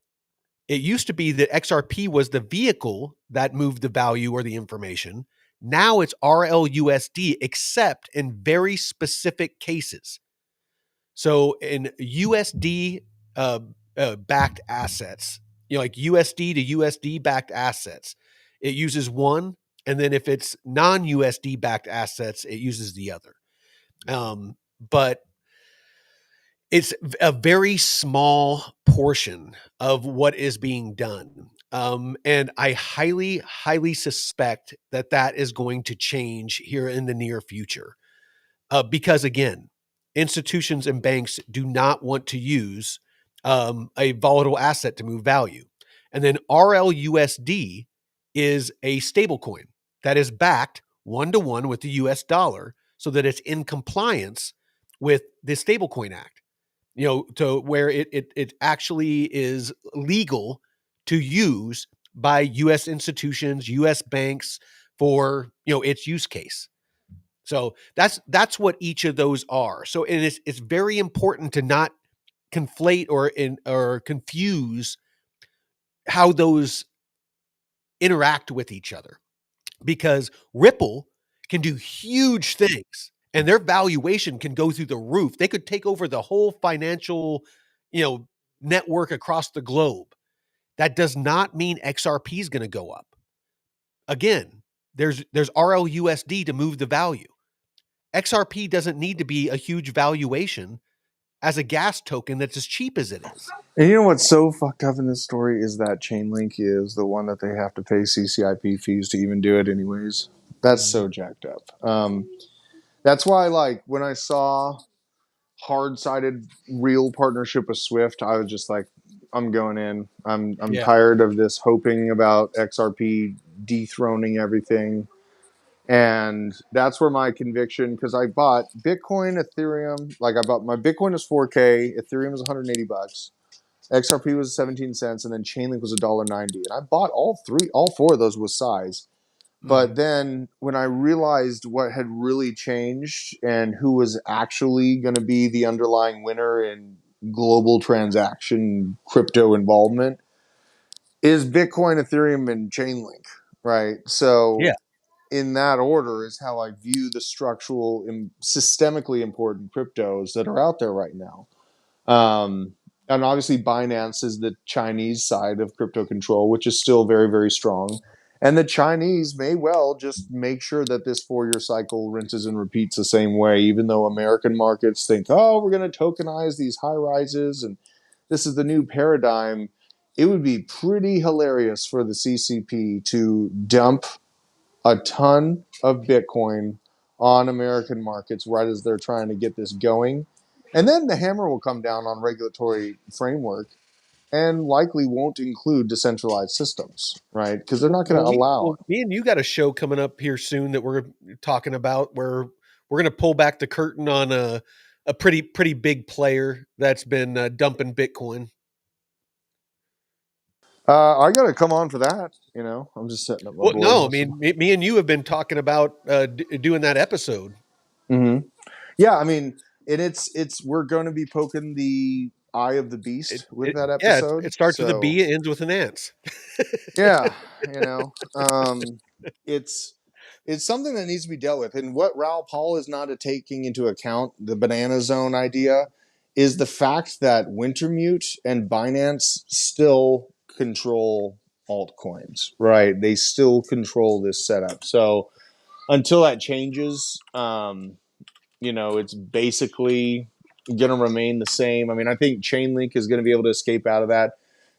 It used to be that XRP was the vehicle that moved the value or the information. Now it's RLUSD, except in very specific cases. So in USD backed assets, like USD to USD backed assets, it uses one. And then if it's non-USD backed assets, it uses the other. But it's a very small portion of what is being done. And I highly, highly suspect that that is going to change here in the near future. Because again, institutions and banks do not want to use a volatile asset to move value. And then RLUSD is a stablecoin that is backed 1-to-1 with the US dollar so that it's in compliance with the Stablecoin Act, to where it actually is legal to use by US institutions, US banks for, its use case. So that's what each of those are. So it's very important to not conflate or confuse how those interact with each other, because Ripple can do huge things and their valuation can go through the roof. They could take over the whole financial, network across the globe. That does not mean XRP is going to go up. Again, there's RLUSD to move the value. XRP doesn't need to be a huge valuation as a gas token that's as cheap as it is. And you know what's so fucked up in this story is that Chainlink is the one that they have to pay CCIP fees to even do it anyways. That's so jacked up. That's why, like, when I saw hard-sided real partnership with Swift, I was just like, I'm going in. I'm tired of this hoping about XRP dethroning everything. And that's where my conviction, because I bought Bitcoin, Ethereum, my Bitcoin is 4K, Ethereum is $180, XRP was 17 cents, and then Chainlink was $1.90. And I bought all four of those with size. But then when I realized what had really changed and who was actually going to be the underlying winner in global transaction crypto involvement is Bitcoin, Ethereum, and Chainlink, right? So in that order is how I view the structural and systemically important cryptos that are out there right now. And obviously Binance is the Chinese side of crypto control, which is still very, very strong. And the Chinese may well just make sure that this 4-year cycle rinses and repeats the same way, even though American markets think, oh, we're going to tokenize these high rises and this is the new paradigm. It would be pretty hilarious for the CCP to dump a ton of Bitcoin on American markets right as they're trying to get this going. And then the hammer will come down on regulatory framework and likely won't include decentralized systems, right? Because they're not going to allow it. Me and you got a show coming up here soon that we're talking about where we're going to pull back the curtain on a pretty big player that's been dumping Bitcoin. I got to come on for that. I'm just setting up my board. No, I mean, me and you have been talking about doing that episode. Mm-hmm. Yeah, I mean, and it's we're going to be poking the eye of the beast with that episode. Yeah, it starts with a B, it ends with an ants. Yeah, it's something that needs to be dealt with. And what Raoul Paul is not taking into account, the banana zone idea, is the fact that Wintermute and Binance still control altcoins, right? They still control this setup. So until that changes, it's basically going to remain the same. I mean, I think Chainlink is going to be able to escape out of that.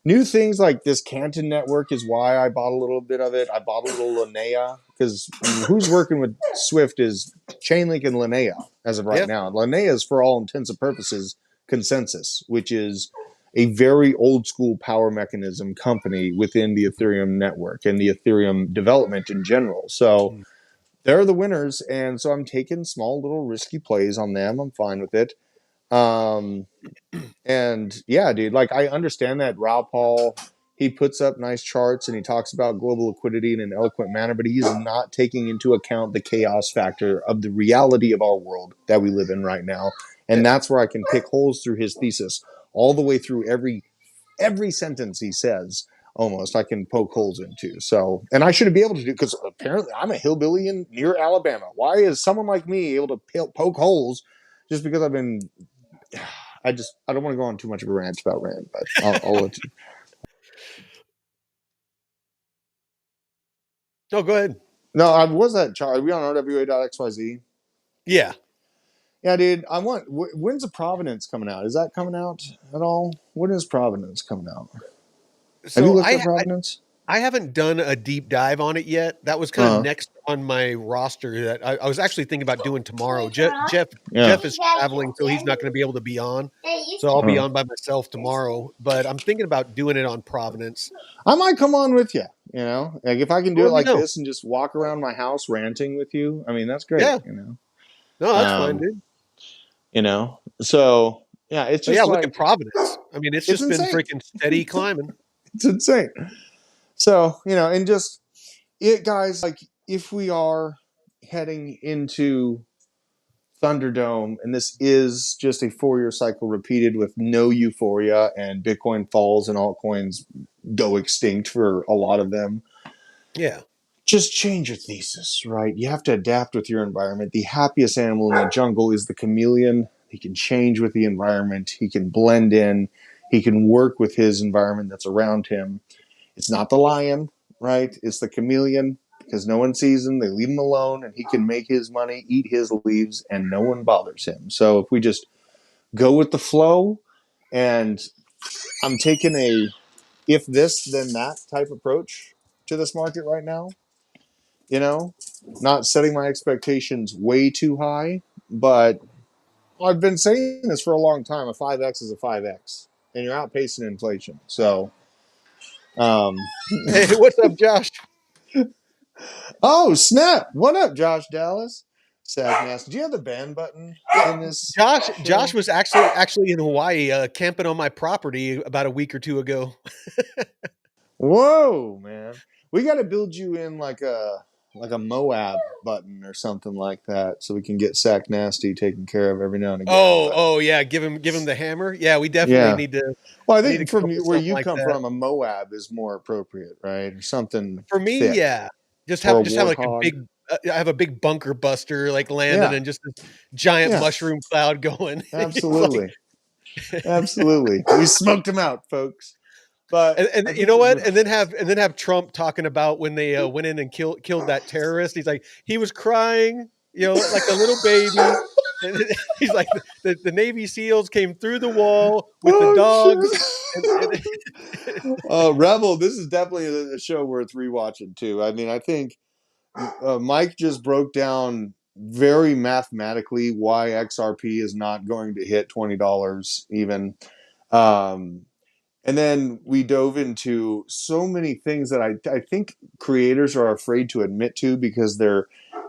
New things like this Canton network is why I bought a little bit of it. I bought a little Linnea because who's working with Swift is Chainlink and Linnea as of right now. Linnea is, for all intents and purposes, Consensus, which is a very old school power mechanism company within the Ethereum network and the Ethereum development in general. So they're the winners, and so I'm taking small little risky plays on them. I'm fine with it. And yeah, dude, like I understand that Raoul Paul, he puts up nice charts and he talks about global liquidity in an eloquent manner, but he is not taking into account the chaos factor of the reality of our world that we live in right now. And that's where I can pick holes through his thesis all the way through every every sentence he says. Almost I can poke holes into. So, and I shouldn't be able to do because apparently I'm a hillbilly near Alabama. Why is someone like me able to poke holes just because I've been? I don't want to go on too much of a rant about Rand, but I'll let you. No, go ahead. No, I was that Charlie. Are we on RWA.xyz? Yeah. Yeah, dude. I want. When's the Provenance coming out? Is that coming out at all? When is Provenance coming out? Have you So looked at Provenance? I haven't done a deep dive on it yet. That was kind of next on my roster that I was actually thinking about doing tomorrow. Jeff is traveling, so he's not going to be able to be on. So I'll be on by myself tomorrow. But I'm thinking about doing it on Provenance. I might come on with you. You know, like if I can do Let it me like know. this and just walk around my house ranting with you, I mean that's great. Yeah. You know, No, that's fine, dude. You know, so yeah, it's But just yeah, like look at Providence. I mean, it's just been insane. freaking steady climbing. It's insane. So, you know, and just it, guys, like if we are heading into Thunderdome and this is just a 4-year cycle repeated with no euphoria and Bitcoin falls and altcoins go extinct for a lot of them. Yeah. Just change your thesis, right? You have to adapt with your environment. The happiest animal in the jungle is the chameleon. He can change with the environment. He can blend in. He can work with his environment that's around him. It's not the lion, right? It's the chameleon because no one sees him. They leave him alone and he can make his money, eat his leaves, and no one bothers him. So if we just go with the flow, and I'm taking a if this, then that type approach to this market right now, you know, not setting my expectations way too high, but I've been saying this for a long time. A 5X is a 5X, and you're outpacing inflation. So, Hey, what's up, Josh? oh snap! What up, Josh Dallas? Sadness. Do you have the ban button in this? Josh was actually in Hawaii, camping on my property about a week or two ago. Whoa, man! We got to build you in like a Moab button or something like that, so we can get Sack Nasty taken care of every now and again. Oh yeah, give him the hammer. Yeah, we definitely need to. Well, I need to think come from up with where something you like come that. from, a Moab is more appropriate, right? Or something For me, thick. yeah. Just Or have a like a warthog. big. I have a big bunker buster like landing and just this giant mushroom cloud going. Absolutely, absolutely. We smoked him out, folks. But and you know what? And then have Trump talking about when they went in and killed that terrorist. He's like, he was crying, you know, like a little baby. And he's like, the Navy SEALs came through the wall with the dogs. Rebel, this is definitely a show worth rewatching too. I mean, I think Mike just broke down very mathematically why XRP is not going to hit $20 even. And then we dove into so many things that I think creators are afraid to admit to because they're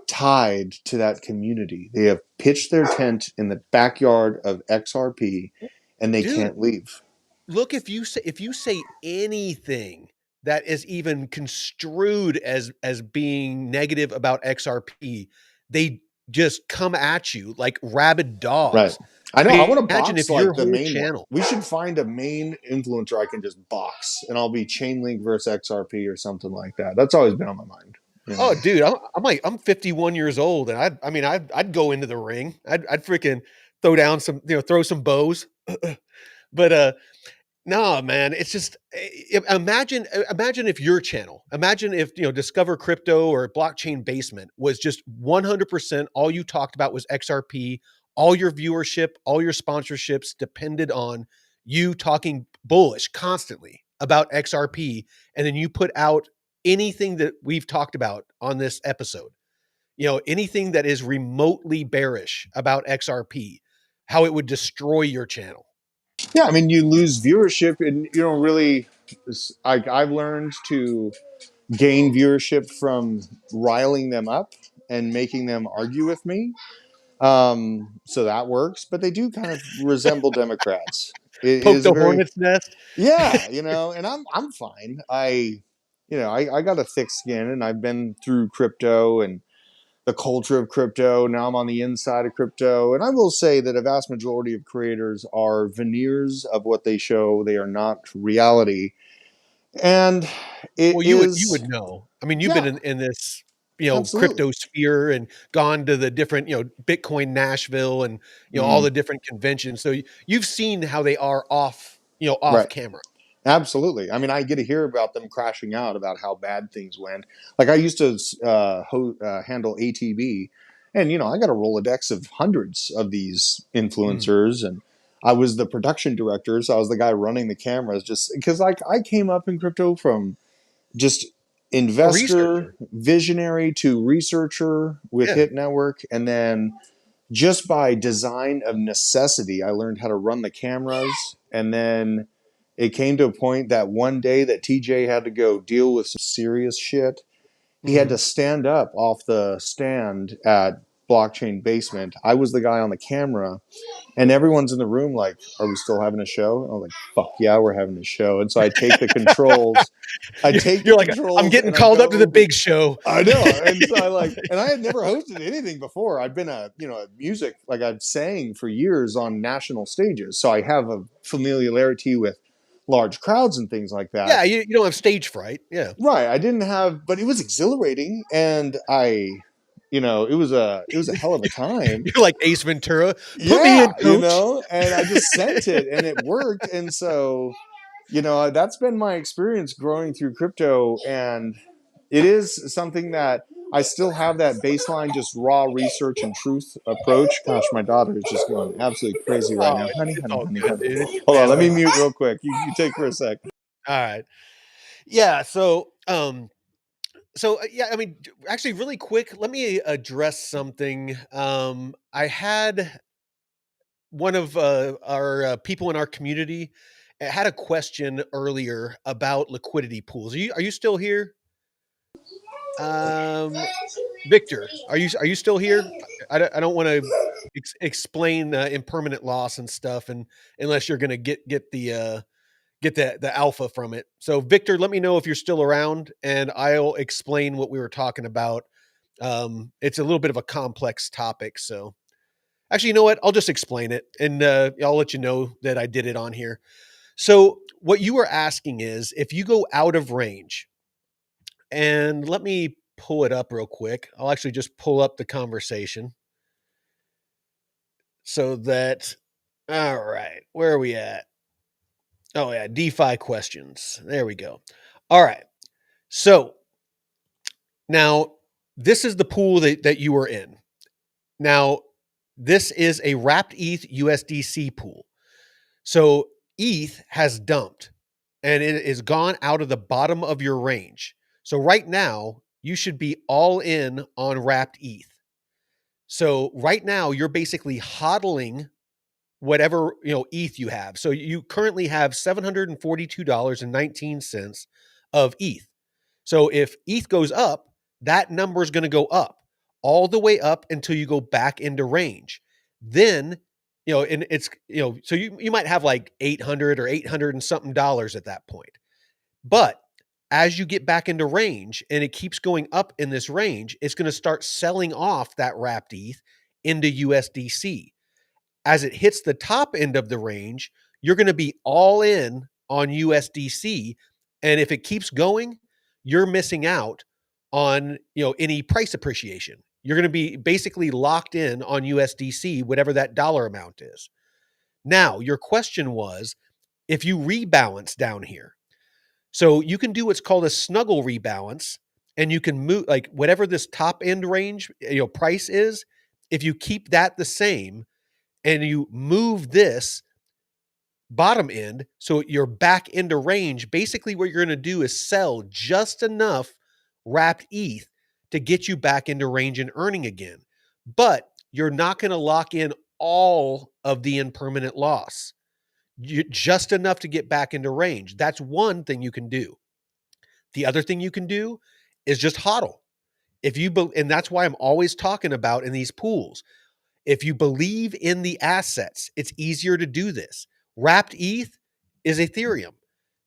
tied to that community. They have pitched their tent in the backyard of XRP and they can't leave. Look, if you say anything that is even construed as being negative about XRP, they just come at you like rabid dogs. Right. I know. I want to Imagine box if your like the whole main channel. one. We should find a main influencer I can just box, and I'll be Chainlink versus XRP or something like that. That's always been on my mind. You know? Oh, dude, I'm 51 years old, and I'd go into the ring. I'd freaking throw some bows. But no, man, it's just imagine if your channel, imagine if Discover Crypto or Blockchain Basement was just 100% all you talked about was XRP. All your viewership, all your sponsorships depended on you talking bullish constantly about XRP, and then you put out anything that we've talked about on this episode. Anything that is remotely bearish about XRP, how it would destroy your channel. Yeah, I mean, you lose viewership, and you don't really. I've learned to gain viewership from riling them up and making them argue with me. So that works, but they do kind of resemble Democrats. It Poke is a the very hornet's nest. yeah, and I'm fine. I got a thick skin, and I've been through crypto and the culture of crypto. Now I'm on the inside of crypto. And I will say that a vast majority of creators are veneers of what they show. They are not reality. And it Well, you is, would know. I mean, you've been yeah, in this, absolutely. crypto sphere and gone to the different, Bitcoin Nashville and, all Mm, the different conventions. So you've seen how they are off, off right. camera. Absolutely. I mean, I get to hear about them crashing out about how bad things went. Like I used to handle ATB, and I got a Rolodex of hundreds of these Mm. influencers, and I was the production director, so I was the guy running the cameras. Just because, like, I came up in crypto from just A investor, researcher. visionary to researcher with Yeah. Hit Network, and then just by design of necessity, I learned how to run the cameras. And then it came to a point that one day that TJ had to go deal with some serious shit. He had Hmm. to stand up off the stand at Blockchain Basement. I was the guy on the camera, and everyone's in the room like, "Are we still having a show?" I'm like, "Fuck yeah, we're having a show." And so I take the controls. I You're, take the you're like, I'm controls getting and I called up to the go. big show. I know. And so I like, and I had never hosted anything before. I'd been a music, like I'd sang for years on national stages. So I have a familiarity with large crowds and things like that. Yeah, you don't have stage fright. Yeah. Right. I didn't have, but it was exhilarating. And it was a hell of a time. You're like Ace Ventura. Put me in, Yeah. coach. And I just sent it and it worked. And so, that's been my experience growing through crypto. And it is something that I still have that baseline, just raw research and truth approach. Gosh, my daughter is just going absolutely crazy right Oh, now. Honey, it's honey, all honey, good, honey. dude. It's your Hold on, let me family. mute real quick. You take for a sec. All right. Yeah. So yeah, I mean, actually, really quick, let me address something. I had one of our people in our community had a question earlier about liquidity pools. Are you still here? Um, Victor, are you still here? I don't want to explain impermanent loss and stuff, and unless you're going to get the alpha from it. So Victor, let me know if you're still around, and I'll explain what we were talking about. It's a little bit of a complex topic, so actually, you know what? I'll just explain it, and I'll let you know that I did it on here. So what you were asking is if you go out of range, and let me pull it up real quick. I'll actually just pull up the conversation so that, all right, where are we at? Oh, yeah, DeFi questions. There we go. All right. So now this is the pool that you were in. Now, this is a wrapped ETH USDC pool. So ETH has dumped and it is gone out of the bottom of your range. So right now, you should be all in on wrapped ETH. So right now, you're basically hodling whatever ETH you have. So you currently have $742.19 of ETH. So if ETH goes up, that number is going to go up all the way up until you go back into range. Then, and it's, so you might have like 800 or 800 and something dollars at that point. But as you get back into range and it keeps going up in this range, it's going to start selling off that wrapped ETH into USDC. As it hits the top end of the range, you're going to be all in on USDC. And if it keeps going, you're missing out on, any price appreciation. You're going to be basically locked in on USDC, whatever that dollar amount is. Now, your question was if you rebalance down here. So you can do what's called a snuggle rebalance, and you can move like whatever this top end range, price is. If you keep that the same, and you move this bottom end so you're back into range, basically what you're going to do is sell just enough wrapped ETH to get you back into range and earning again. But you're not going to lock in all of the impermanent loss. Just enough to get back into range. That's one thing you can do. The other thing you can do is just hodl. And that's why I'm always talking about in these pools. If you believe in the assets, it's easier to do this. Wrapped ETH is Ethereum.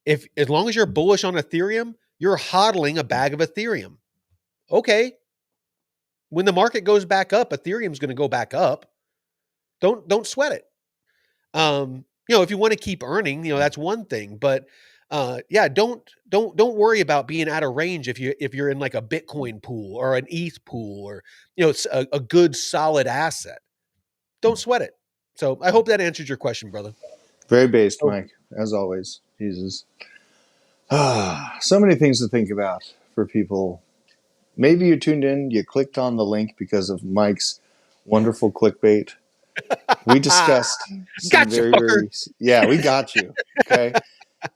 As long as you're bullish on Ethereum, you're hodling a bag of Ethereum. Okay. when the market goes back up, Ethereum's going to go back up. Don't sweat it. If you want to keep earning, that's one thing, but don't worry about being out of range if you're in like a Bitcoin pool or an ETH pool or it's a good solid asset. Don't sweat it. So I hope that answered your question, brother. Very based, Mike, as always. Jesus. So many things to think about for people. Maybe you tuned in, you clicked on the link because of Mike's wonderful clickbait. We discussed some Gotcha, fucker. we got you. Okay.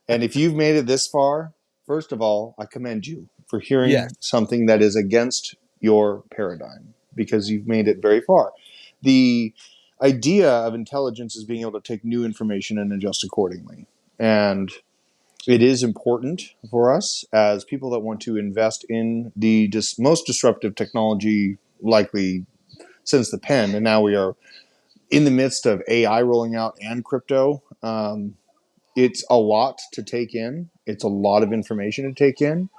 And if you've made it this far, first of all, I commend you for hearing something that is against your paradigm because you've made it very far. The idea of intelligence is being able to take new information and adjust accordingly. And it is important for us as people that want to invest in the most disruptive technology likely since the pen. And now we are in the midst of AI rolling out and crypto. It's a lot to take in. It's a lot of information to take in.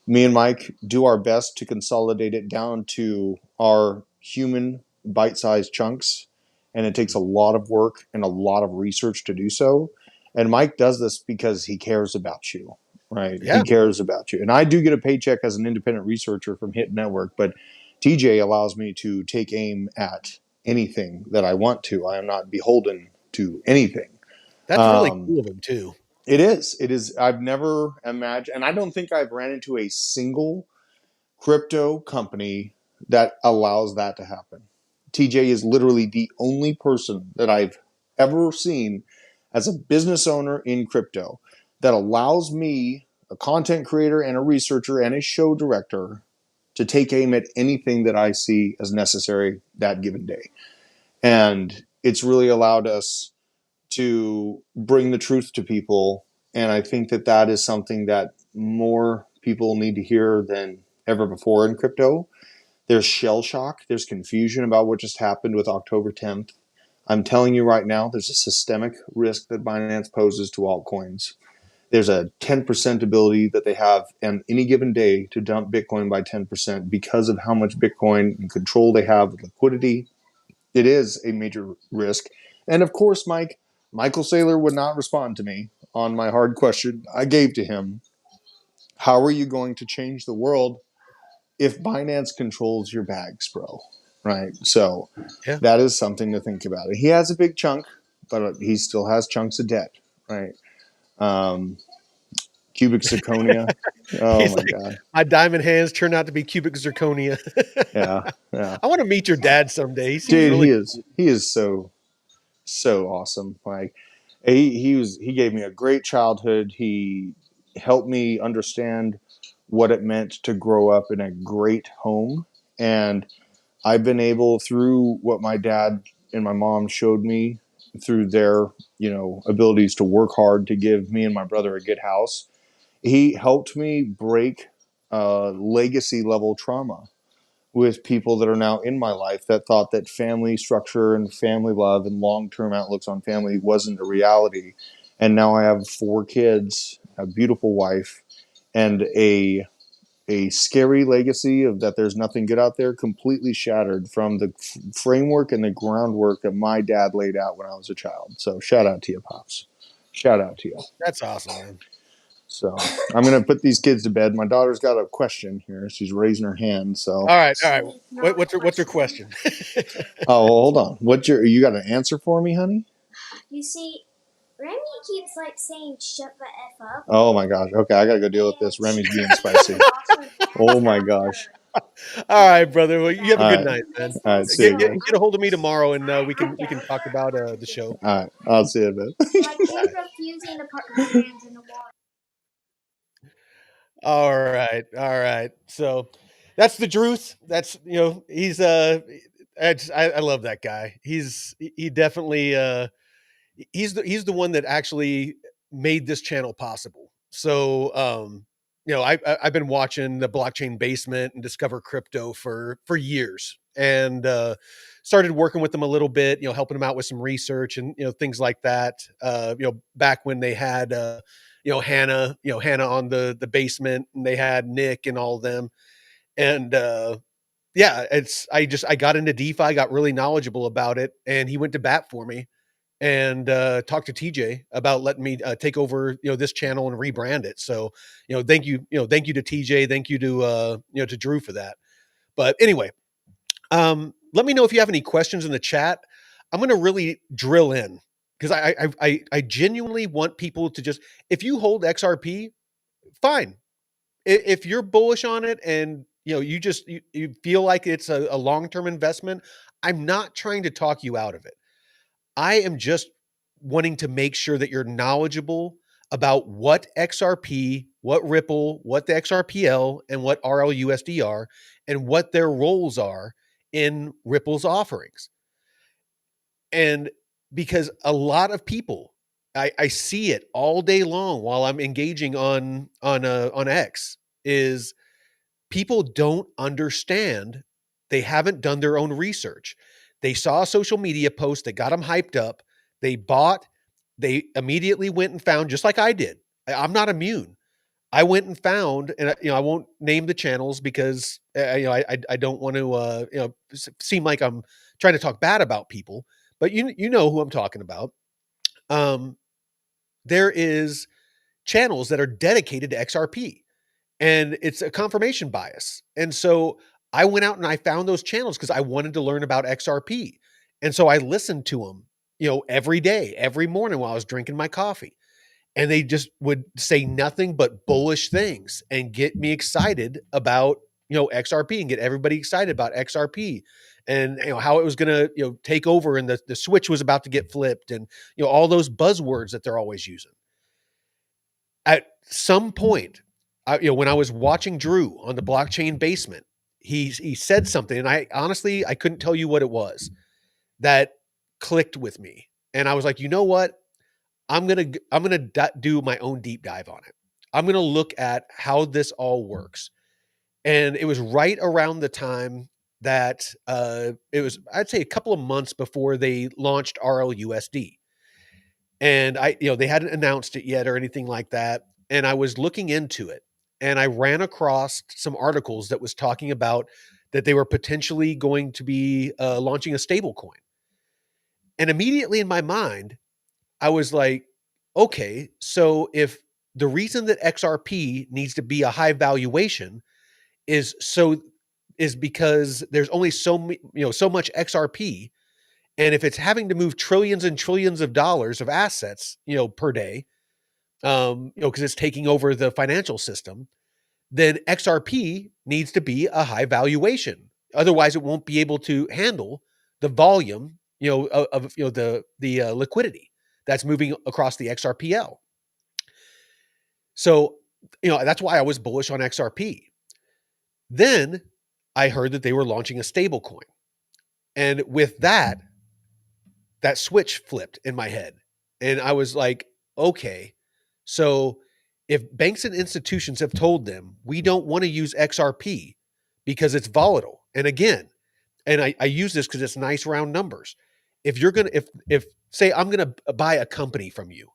Me and Mike do our best to consolidate it down to our human bite-sized chunks. And it takes a lot of work and a lot of research to do so. And Mike does this because he cares about you, right? Yeah. He cares about you. And I do get a paycheck as an independent researcher from Hit Network, but TJ allows me to take aim at anything that I want to. I am not beholden to anything. That's really cool of him too. It is. It is. I've never imagined, and I don't think I've ran into a single crypto company that allows that to happen. TJ is literally the only person that I've ever seen as a business owner in crypto that allows me, a content creator and a researcher and a show director, to take aim at anything that I see as necessary that given day. And it's really allowed us to bring the truth to people. And I think that that is something that more people need to hear than ever before in crypto. There's shell shock. There's confusion about what just happened with October 10th. I'm telling you right now, there's a systemic risk that Binance poses to altcoins. There's a 10% ability that they have on any given day to dump Bitcoin by 10% because of how much Bitcoin and control they have with liquidity. It is a major risk. And of course, Michael Saylor would not respond to me on my hard question I gave to him. How are you going to change the world if Binance controls your bags, bro? Right? So that is something to think about. He has a big chunk, but he still has chunks of debt, right? Cubic zirconia. Oh my God. My diamond hands turn out to be cubic zirconia. Yeah. I want to meet your dad someday. Dude, really he is so awesome. Like he gave me a great childhood. He helped me understand what it meant to grow up in a great home. And I've been able, through what my dad and my mom showed me, through their, abilities to work hard to give me and my brother a good house, he helped me break legacy level trauma with people that are now in my life that thought that family structure and family love and long-term outlooks on family wasn't a reality. And now I have 4 kids, a beautiful wife, and a scary legacy of that there's nothing good out there, completely shattered from the framework and the groundwork that my dad laid out when I was a child. So shout out to you, Pops. Shout out to you. That's awesome, man. So I'm going to put these kids to bed. My daughter's got a question here. She's raising her hand. So all right. What's her question? Oh, hold on. You got an answer for me, honey? You see, Remy keeps saying "shut the f up." Oh my gosh. Okay, I got to go deal with this. Remy's being spicy. Oh my gosh. All right, brother. Well, you have a good night, man. All right, see you, get a hold of me tomorrow, and we can talk about the show. All right, I'll see you, man. He's refusing to put her hands in the water. All right. So that's the truth. That's he's I love that guy. He definitely he's the one that actually made this channel possible. So I've been watching the Blockchain Basement and Discover Crypto for years, and started working with them a little bit, helping them out with some research and things like that. Back when they had Hannah on the basement, and they had Nick and all of them, and yeah, I got into DeFi, got really knowledgeable about it, and he went to bat for me and talked to TJ about letting me take over, this channel and rebrand it. So, thank you, thank you to TJ, thank you to to Drew for that. But anyway, let me know if you have any questions in the chat. I'm going to really drill in because I genuinely want people to just, if you hold XRP, fine. If you're bullish on it and you feel like it's a long-term investment, I'm not trying to talk you out of it. I am just wanting to make sure that you're knowledgeable about what XRP, what Ripple, what the XRPL, and what RLUSD are, and what their roles are in Ripple's offerings. And because a lot of people, I see it all day long while I'm engaging on X, is people don't understand. They haven't done their own research. They saw a social media post that got them hyped up. They bought. They immediately went and found, just like I did. I'm not immune. I went and found, and I won't name the channels because I don't want to seem like I'm trying to talk bad about people. But you know who I'm talking about. There is channels that are dedicated to XRP, and it's a confirmation bias. And so I went out and I found those channels because I wanted to learn about XRP. And so I listened to them, every day, every morning while I was drinking my coffee. And they just would say nothing but bullish things and get me excited about, XRP, and get everybody excited about XRP and, how it was going to, take over, and the switch was about to get flipped, and, all those buzzwords that they're always using. At some point, when I was watching Drew on the blockchain basement, he said something, and I honestly, I couldn't tell you what it was, that clicked with me. And I was like, you know what? I'm going to do my own deep dive on it. I'm going to look at how this all works. And it was right around the time that it was, I'd say, a couple of months before they launched RLUSD. And they hadn't announced it yet or anything like that. And I was looking into it, and I ran across some articles that was talking about that they were potentially going to be launching a stablecoin. And immediately in my mind, I was like, okay, so if the reason that XRP needs to be a high valuation is because there's only so much XRP, and if it's having to move trillions and trillions of dollars of assets, per day, because it's taking over the financial system, then XRP needs to be a high valuation. Otherwise, it won't be able to handle the volume, of the liquidity that's moving across the XRPL. So, that's why I was bullish on XRP. Then I heard that they were launching a stable coin. And with that switch flipped in my head. And I was like, okay, so if banks and institutions have told them, we don't want to use XRP because it's volatile. And again, and I use this because it's nice round numbers. If you're going to, if say I'm going to buy a company from you,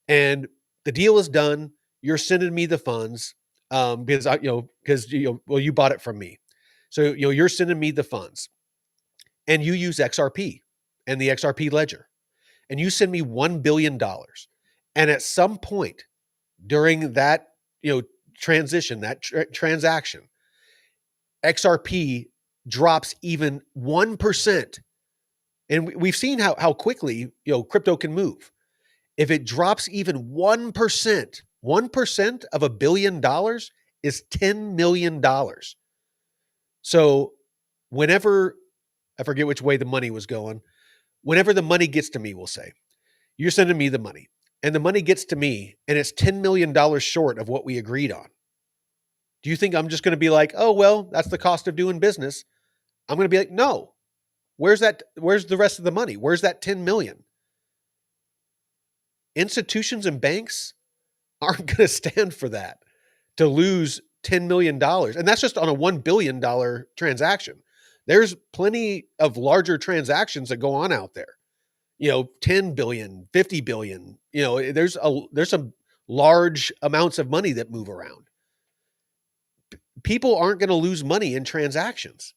and the deal is done, you're sending me the funds, because you bought it from me. So, you're sending me the funds, and you use XRP and the XRP Ledger, and you send me $1 billion. And at some point during that, transition, that transaction, XRP drops even 1%. And we've seen how quickly, crypto can move. If it drops even 1%, 1% of $1 billion is $10 million. So whenever, I forget which way the money was going, whenever the money gets to me, we'll say, you're sending me the money, and the money gets to me, and it's $10 million short of what we agreed on. Do you think I'm just going to be like, oh, well, that's the cost of doing business? I'm going to be like, no, where's the rest of the money? Where's that 10 million? Institutions and banks aren't going to stand for that, to lose $10 million. And that's just on a $1 billion transaction. There's plenty of larger transactions that go on out there. 10 billion, 50 billion, there's some large amounts of money that move around. People aren't going to lose money in transactions.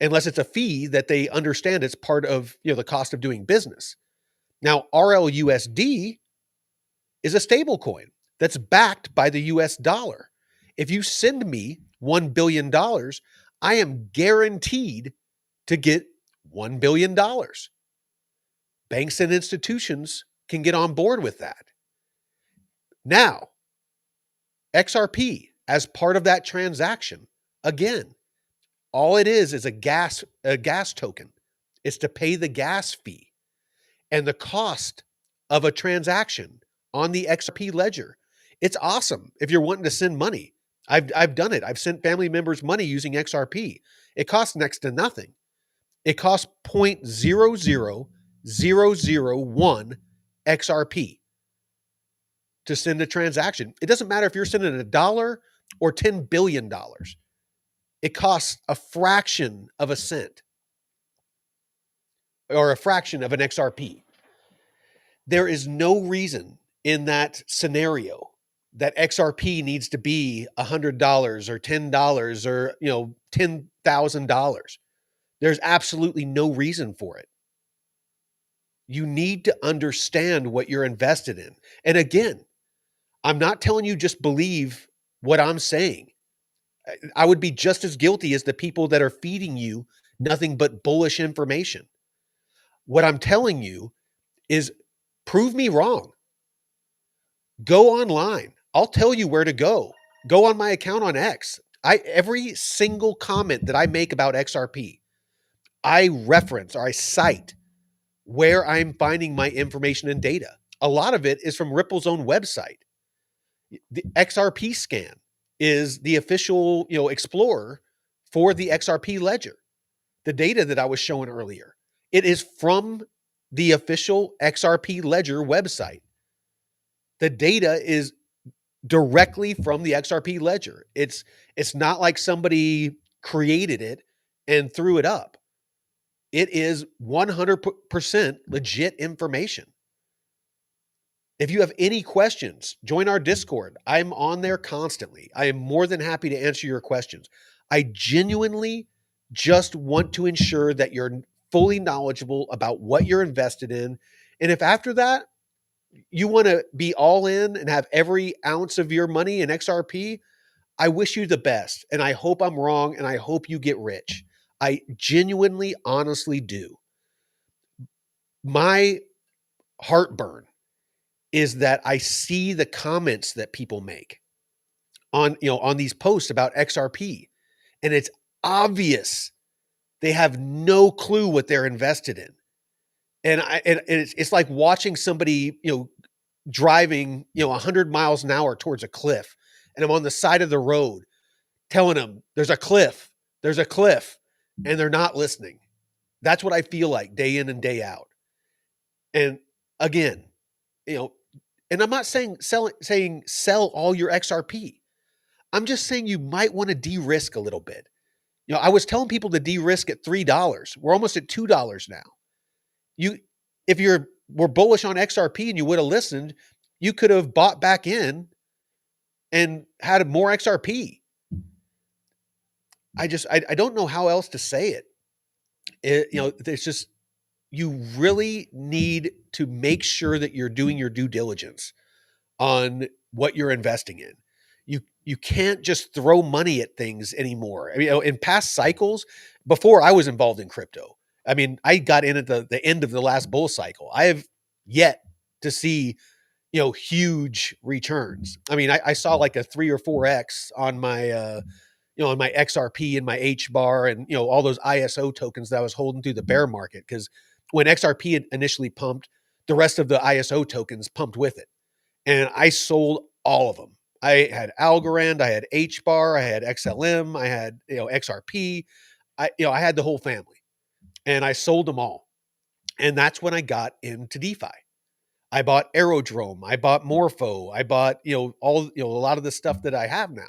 unless it's a fee that they understand it's part of, the cost of doing business. Now, RLUSD is a stable coin that's backed by the US dollar. If you send me $1 billion, I am guaranteed to get $1 billion. Banks and institutions can get on board with that. Now, XRP, as part of that transaction, again, all it is a gas token. It's to pay the gas fee. And the cost of a transaction on the XRP Ledger, it's awesome if you're wanting to send money. I've done it. I've sent family members money using XRP. It costs next to nothing. It costs 0.00001 XRP to send a transaction. It doesn't matter if you're sending $1 or $10 billion. It costs a fraction of a cent or a fraction of an XRP. There is no reason in that scenario that XRP needs to be $100 or $10 or, $10,000. There's absolutely no reason for it. You need to understand what you're invested in. And again, I'm not telling you just believe what I'm saying. I would be just as guilty as the people that are feeding you nothing but bullish information. What I'm telling you is prove me wrong. Go online. I'll tell you where to go. Go on my account on X. Every single comment that I make about XRP, I reference or I cite where I'm finding my information and data. A lot of it is from Ripple's own website. The XRP scan is the official, explorer for the XRP ledger. The data that I was showing earlier, it is from the official XRP ledger website. The data is directly from the XRP ledger. It's not like somebody created it and threw it up. It is 100% legit information. If you have any questions, join our Discord. I'm on there constantly. I am more than happy to answer your questions. I genuinely just want to ensure that you're fully knowledgeable about what you're invested in. And if after that, you want to be all in and have every ounce of your money in XRP, I wish you the best. And I hope I'm wrong and I hope you get rich. I genuinely, honestly do. My heartburn is that I see the comments that people make on these posts about XRP, and it's obvious they have no clue what they're invested in. And it's like watching somebody, driving, 100 miles an hour towards a cliff, and I'm on the side of the road telling them there's a cliff, and they're not listening. That's what I feel like day in and day out. And again, and I'm not saying sell all your XRP. I'm just saying you might want to de-risk a little bit. I was telling people to de-risk at $3. We're almost at $2 now. If were bullish on XRP and you would have listened, you could have bought back in and had more XRP. I don't know how else to say it. There's just, you really need to make sure that you're doing your due diligence on what you're investing in. You can't just throw money at things anymore. I mean, in past cycles, before I was involved in crypto, I mean, I got in at the end of the last bull cycle. I have yet to see, huge returns. I mean, I saw like a 3 or 4x on my, on my XRP and my H bar and, all those ISO tokens that I was holding through the bear market. Because when XRP initially pumped, the rest of the ISO tokens pumped with it. And I sold all of them. I had Algorand, I had H bar, I had XLM, I had, XRP. I had the whole family, and I sold them all. And that's when I got into DeFi. I bought Aerodrome, I bought Morpho, I bought, a lot of the stuff that I have now,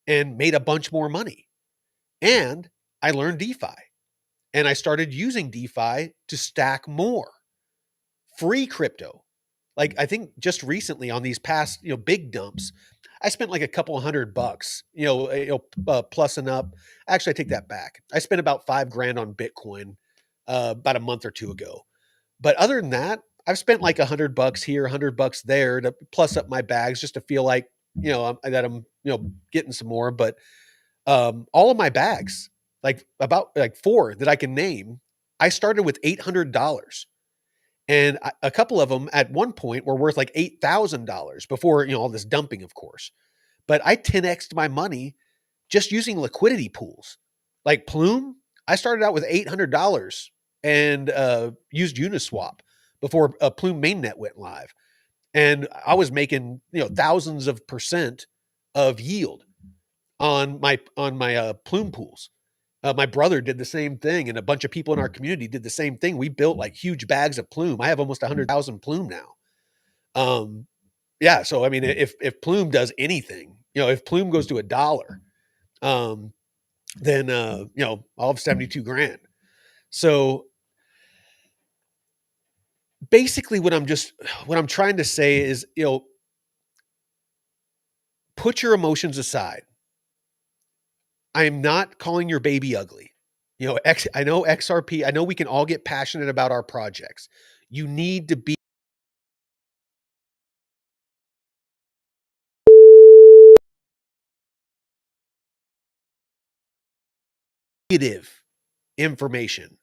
and made a bunch more money. And I learned DeFi, and I started using DeFi to stack more free crypto. Like I think just recently on these past, big dumps, I spent like a couple $100, plus and up. Actually, I take that back. I spent about $5,000 on Bitcoin about a month or two ago. But other than that, I've spent like $100 here, $100 there to plus up my bags just to feel like, that I'm, getting some more. But all of my bags, like about like 4 that I can name, I started with $800. And a couple of them at one point were worth like $8,000 before, all this dumping, of course. But I 10x'd my money just using liquidity pools. Like Plume, I started out with $800 and used Uniswap before Plume mainnet went live. And I was making, thousands of percent of yield on my Plume pools. My brother did the same thing, and a bunch of people in our community did the same thing. We built like huge bags of Plume. I have almost 100,000 Plume now. Yeah. So I mean, if Plume does anything, if Plume goes to $1, then I'll have 72 grand. So basically, what I'm trying to say is, put your emotions aside. I'm not calling your baby ugly. I know XRP, I know we can all get passionate about our projects. You need to be negative information,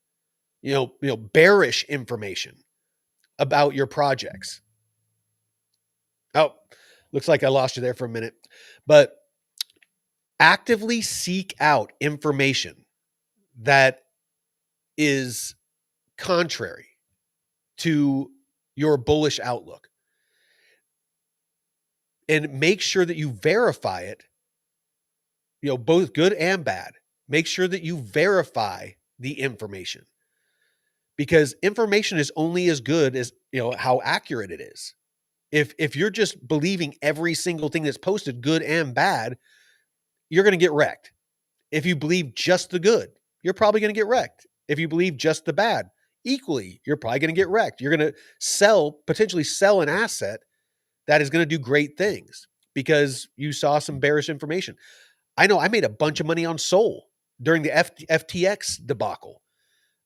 bearish information about your projects. Oh, looks like I lost you there for a minute. But actively seek out information that is contrary to your bullish outlook. And make sure that you verify it, both good and bad. Make sure that you verify the information, because information is only as good as, how accurate it is. If you're just believing every single thing that's posted, good and bad, you're going to get wrecked. If you believe just the good, you're probably going to get wrecked. If you believe just the bad, equally, you're probably going to get wrecked. You're going to potentially sell an asset that is going to do great things because you saw some bearish information. I know I made a bunch of money on Sol during the FTX debacle.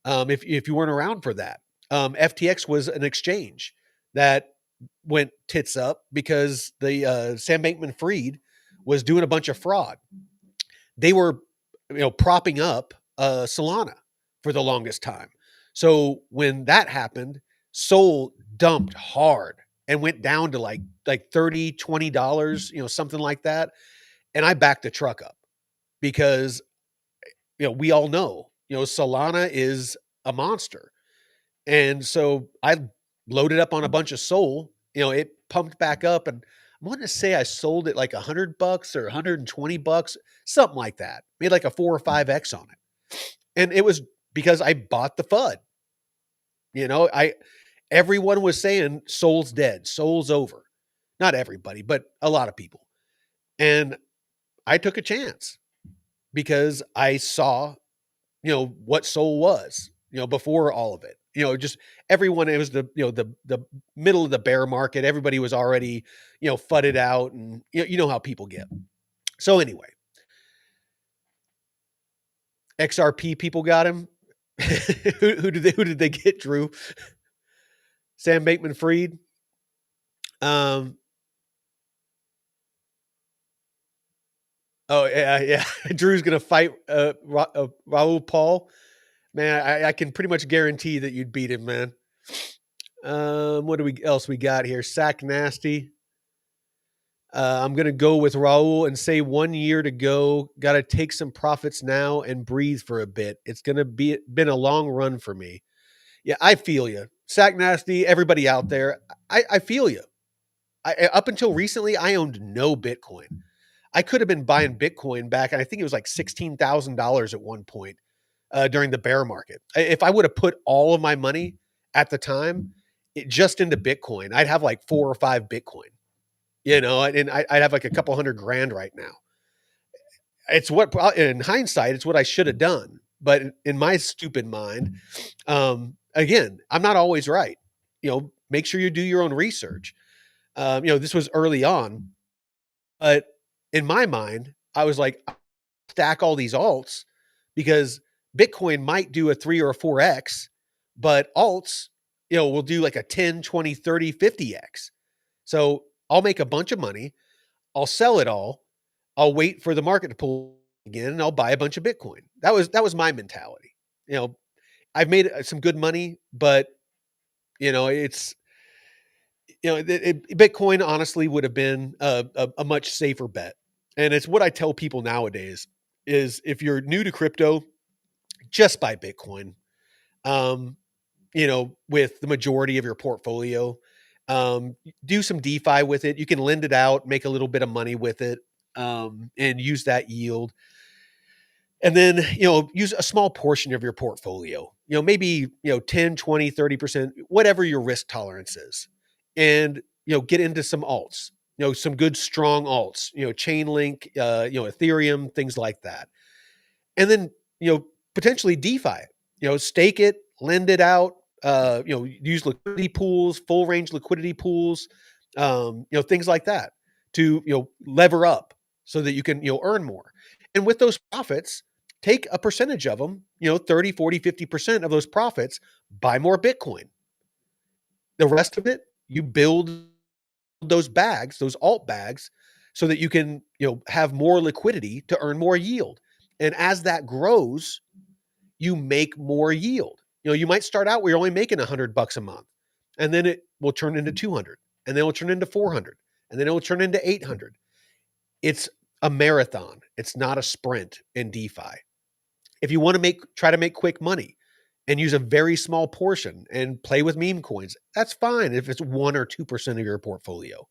If you weren't around for that, FTX was an exchange that went tits up because the Sam Bankman-Fried was doing a bunch of fraud. They were, propping up Solana for the longest time. So when that happened, Sol dumped hard and went down to like $30, $20, something like that. And I backed the truck up because, we all know, Solana is a monster. And so I loaded up on a bunch of Sol, it pumped back up, and I want to say I sold it like $100 or $120, something like that. Made like a 4 or 5x on it. And it was because I bought the FUD. Everyone was saying Sol's dead, Sol's over. Not everybody, but a lot of people. And I took a chance because I saw, what Sol was, before all of it. Just everyone, it was the middle of the bear market. Everybody was already, fudded out, and you know how people get. So anyway, XRP people got him. who did they get, Drew? Sam Bankman-Fried. Oh yeah. Drew's gonna fight Raul Paul. Man, I can pretty much guarantee that you'd beat him, man. What do we else we got here? Sack Nasty. I'm gonna go with Raul and say 1 year to go. Got to take some profits now and breathe for a bit. It's gonna been a long run for me. Yeah, I feel you, Sack Nasty. Everybody out there, I feel you. Up until recently, I owned no Bitcoin. I could have been buying Bitcoin back, and I think it was like $16,000 at one point during the bear market. If I would have put all of my money at the time just into Bitcoin, I'd have like 4 or 5 Bitcoin. And I'd have like a couple $100,000 right now. It's what, in hindsight, it's what I should have done. But in my stupid mind, again, I'm not always right. Make sure you do your own research. This was early on. But in my mind, I was like, stack all these alts because Bitcoin might do a 3 or a 4x, but alts, will do like a 10, 20, 30, 50x. So I'll make a bunch of money. I'll sell it all. I'll wait for the market to pull again and I'll buy a bunch of Bitcoin. That was my mentality. I've made some good money, but it's Bitcoin honestly would have been a much safer bet. And it's what I tell people nowadays is if you're new to crypto, just buy Bitcoin. With the majority of your portfolio, do some DeFi with it. You can lend it out, make a little bit of money with it, and use that yield. And then, use a small portion of your portfolio, maybe, 10, 20, 30%, whatever your risk tolerance is. And, get into some alts, some good, strong alts, Chainlink, Ethereum, things like that. And then, potentially DeFi, stake it, lend it out, use liquidity pools, full range liquidity pools, things like that to, lever up so that you can, earn more. And with those profits, take a percentage of them, 30, 40, 50% of those profits, buy more Bitcoin. The rest of it, you build those bags, those alt bags, so that you can, have more liquidity to earn more yield. And as that grows, you make more yield. You might start out where you're only making $100 a month, and then it will turn into 200, and then it will turn into 400, and then it will turn into 800. It's a marathon. It's not a sprint in DeFi. If you want to try to make quick money and use a very small portion and play with meme coins, that's fine if it's 1 or 2% of your portfolio.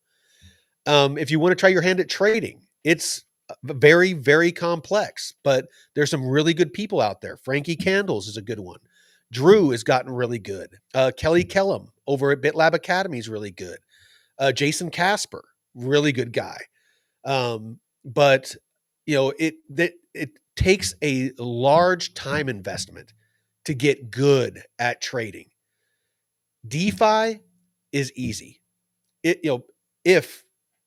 If you want to try your hand at trading, it's very, very complex, but there's some really good people out there. Frankie Candles is a good one. Drew has gotten really good. Kelly Kellum over at BitLab Academy is really good. Jason Casper, really good guy. But it takes a large time investment to get good at trading. DeFi is easy. If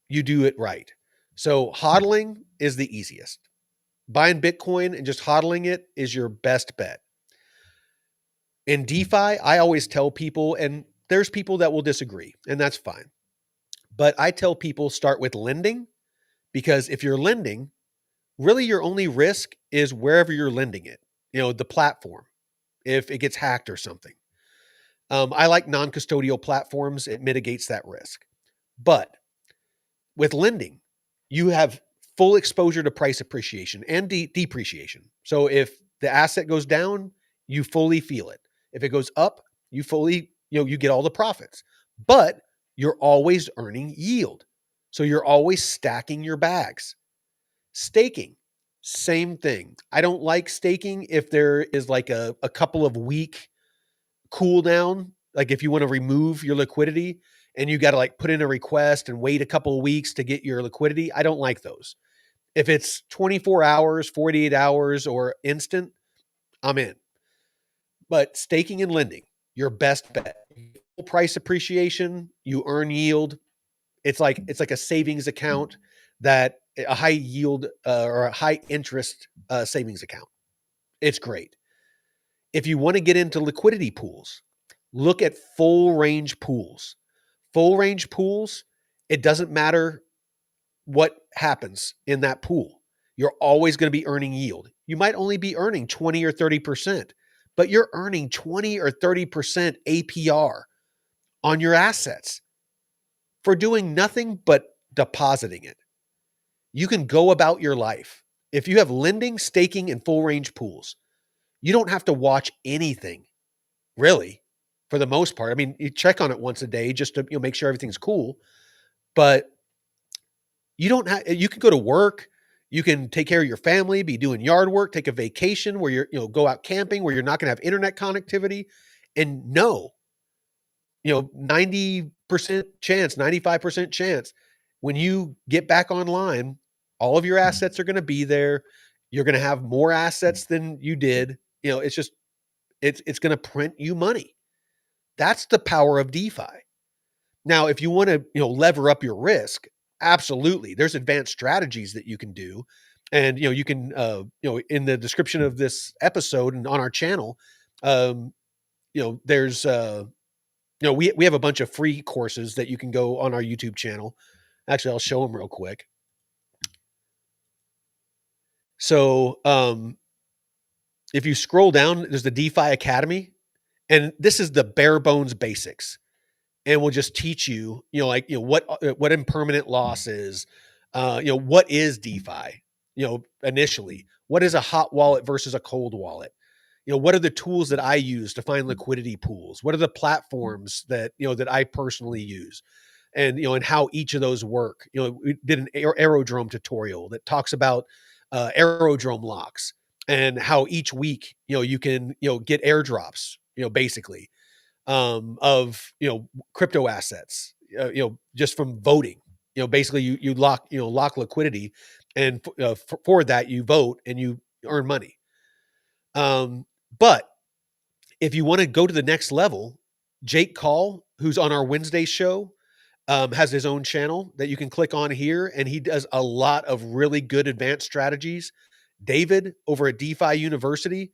you do it right. So hodling is the easiest. Buying Bitcoin and just hodling it is your best bet. In DeFi, I always tell people, and there's people that will disagree, and that's fine. But I tell people start with lending, because if you're lending, really your only risk is wherever you're lending it, the platform, if it gets hacked or something. I like non-custodial platforms. It mitigates that risk. But with lending, you have full exposure to price appreciation and depreciation. So if the asset goes down, you fully feel it. If it goes up, you fully, you get all the profits. But you're always earning yield. So you're always stacking your bags. Staking, same thing. I don't like staking if there is like a couple of week cool down, like if you want to remove your liquidity and you got to like put in a request and wait a couple of weeks to get your liquidity. I don't like those. If it's 24 hours, 48 hours, or instant, I'm in. But staking and lending, your best bet. Price appreciation, you earn yield. It's like a savings account, that a high yield or a high interest savings account. It's great. If you want to get into liquidity pools, look at full range pools. Full range pools, it doesn't matter what happens in that pool. You're always going to be earning yield. You might only be earning 20 or 30%, but you're earning 20 or 30% APR on your assets for doing nothing but depositing it. You can go about your life. If you have lending, staking, and full range pools, you don't have to watch anything, really, for the most part. I mean, you check on it once a day just to make sure everything's cool. But you don't have. You can go to work. You can take care of your family, be doing yard work, take a vacation where you're, go out camping where you're not going to have internet connectivity, and 90% chance, 95% chance when you get back online, all of your assets are going to be there. You're going to have more assets than you did. It's just, it's going to print you money. That's the power of DeFi. Now, if you want to, lever up your risk, Absolutely. There's advanced strategies that you can do. And, you can, in the description of this episode and on our channel, there's, we have a bunch of free courses that you can go on our YouTube channel. Actually, I'll show them real quick. So, if you scroll down, there's the DeFi Academy, and this is the bare bones basics. And we'll just teach you, what impermanent loss is, what is DeFi, initially, what is a hot wallet versus a cold wallet? What are the tools that I use to find liquidity pools? What are the platforms that, that I personally use? And, and how each of those work. We did an aerodrome tutorial that talks about aerodrome locks and how each week, you can, get airdrops, basically, of, crypto assets, just from voting. Basically you lock, lock liquidity, and for that you vote and you earn money. But if you want to go to the next level, Jake Call, who's on our Wednesday show, has his own channel that you can click on here, and he does a lot of really good advanced strategies. David over at DeFi University,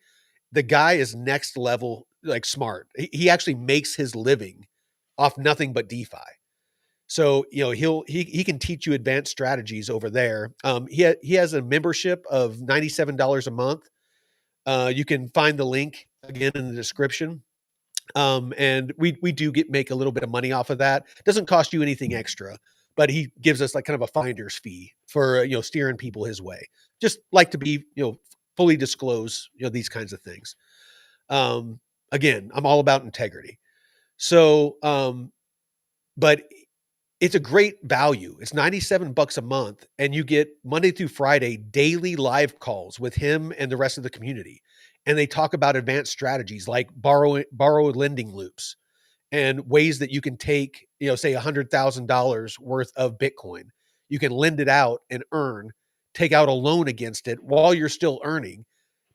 the guy is next level, like smart. He actually makes his living off nothing but DeFi. So, he can teach you advanced strategies over there. He has a membership of $97 a month. You can find the link again in the description. And we do make a little bit of money off of that. Doesn't cost you anything extra, but he gives us like kind of a finder's fee for, steering people his way. Just like to be, fully disclose, these kinds of things. Again, I'm all about integrity. So, but it's a great value. It's $97 a month, and you get Monday through Friday daily live calls with him and the rest of the community. And they talk about advanced strategies like borrow lending loops and ways that you can take, say $100,000 worth of Bitcoin. You can lend it out and earn, take out a loan against it while you're still earning,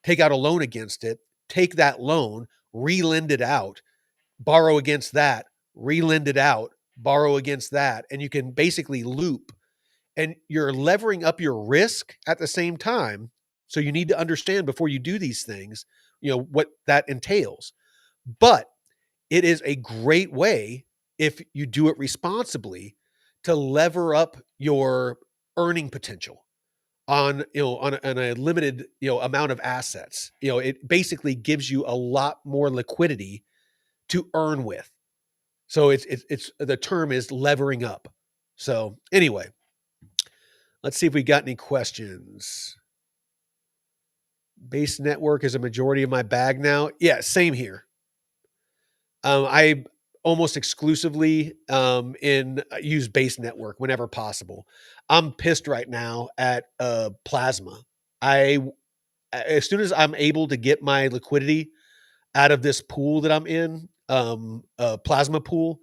take out a loan against it, take that loan, re-lend it out, borrow against that, re-lend it out, borrow against that. And you can basically loop, and you're levering up your risk at the same time. So you need to understand before you do these things, what that entails. But it is a great way, if you do it responsibly, to lever up your earning potential on a limited, amount of assets. It basically gives you a lot more liquidity to earn with. So it's the term is levering up. So anyway, let's see if we got any questions. Base network is a majority of my bag now. Yeah, same here. I almost exclusively use base network whenever possible. I'm pissed right now at Plasma. As soon as I'm able to get my liquidity out of this pool that I'm in, Plasma pool,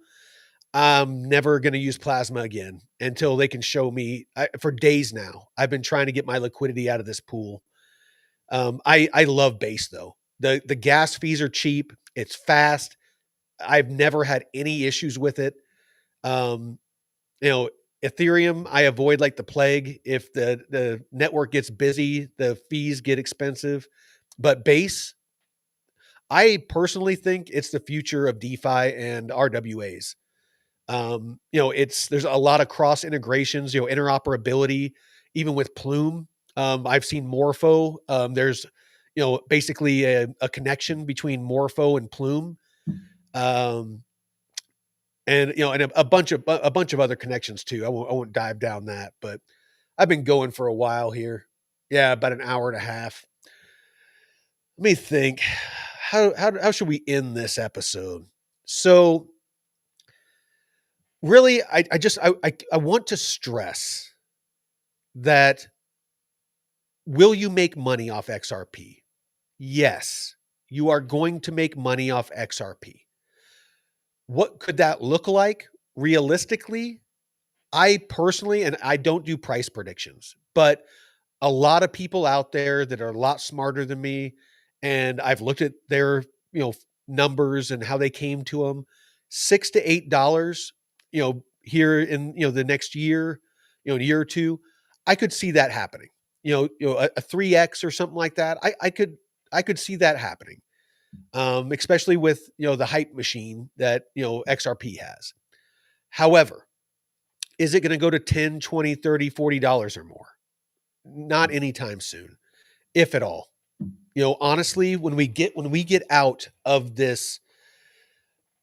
I'm never going to use Plasma again until they can show me. For days now, I've been trying to get my liquidity out of this pool. I love Base though. The gas fees are cheap. It's fast. I've never had any issues with it. Ethereum, I avoid like the plague. If the network gets busy, the fees get expensive. But Base, I personally think it's the future of DeFi and RWAs. There's a lot of cross integrations, interoperability, even with Plume. I've seen Morpho. There's, basically a connection between Morpho and Plume. And a bunch of other connections too. I won't dive down that, but I've been going for a while here. Yeah, about an hour and a half. Let me think. How should we end this episode? So really, I want to stress that, will you make money off XRP? Yes, you are going to make money off XRP. What could that look like realistically? I personally, and I don't do price predictions, but a lot of people out there that are a lot smarter than me, and I've looked at their, numbers and how they came to them, $6 to $8, here in, the next year, in a year or two, I could see that happening. A 3x or something like that. I could see that happening. Especially with, the hype machine that, XRP has. However, is it going to go to 10, 20, 30, $40 or more? Not anytime soon, if at all. Honestly, when we get out of this,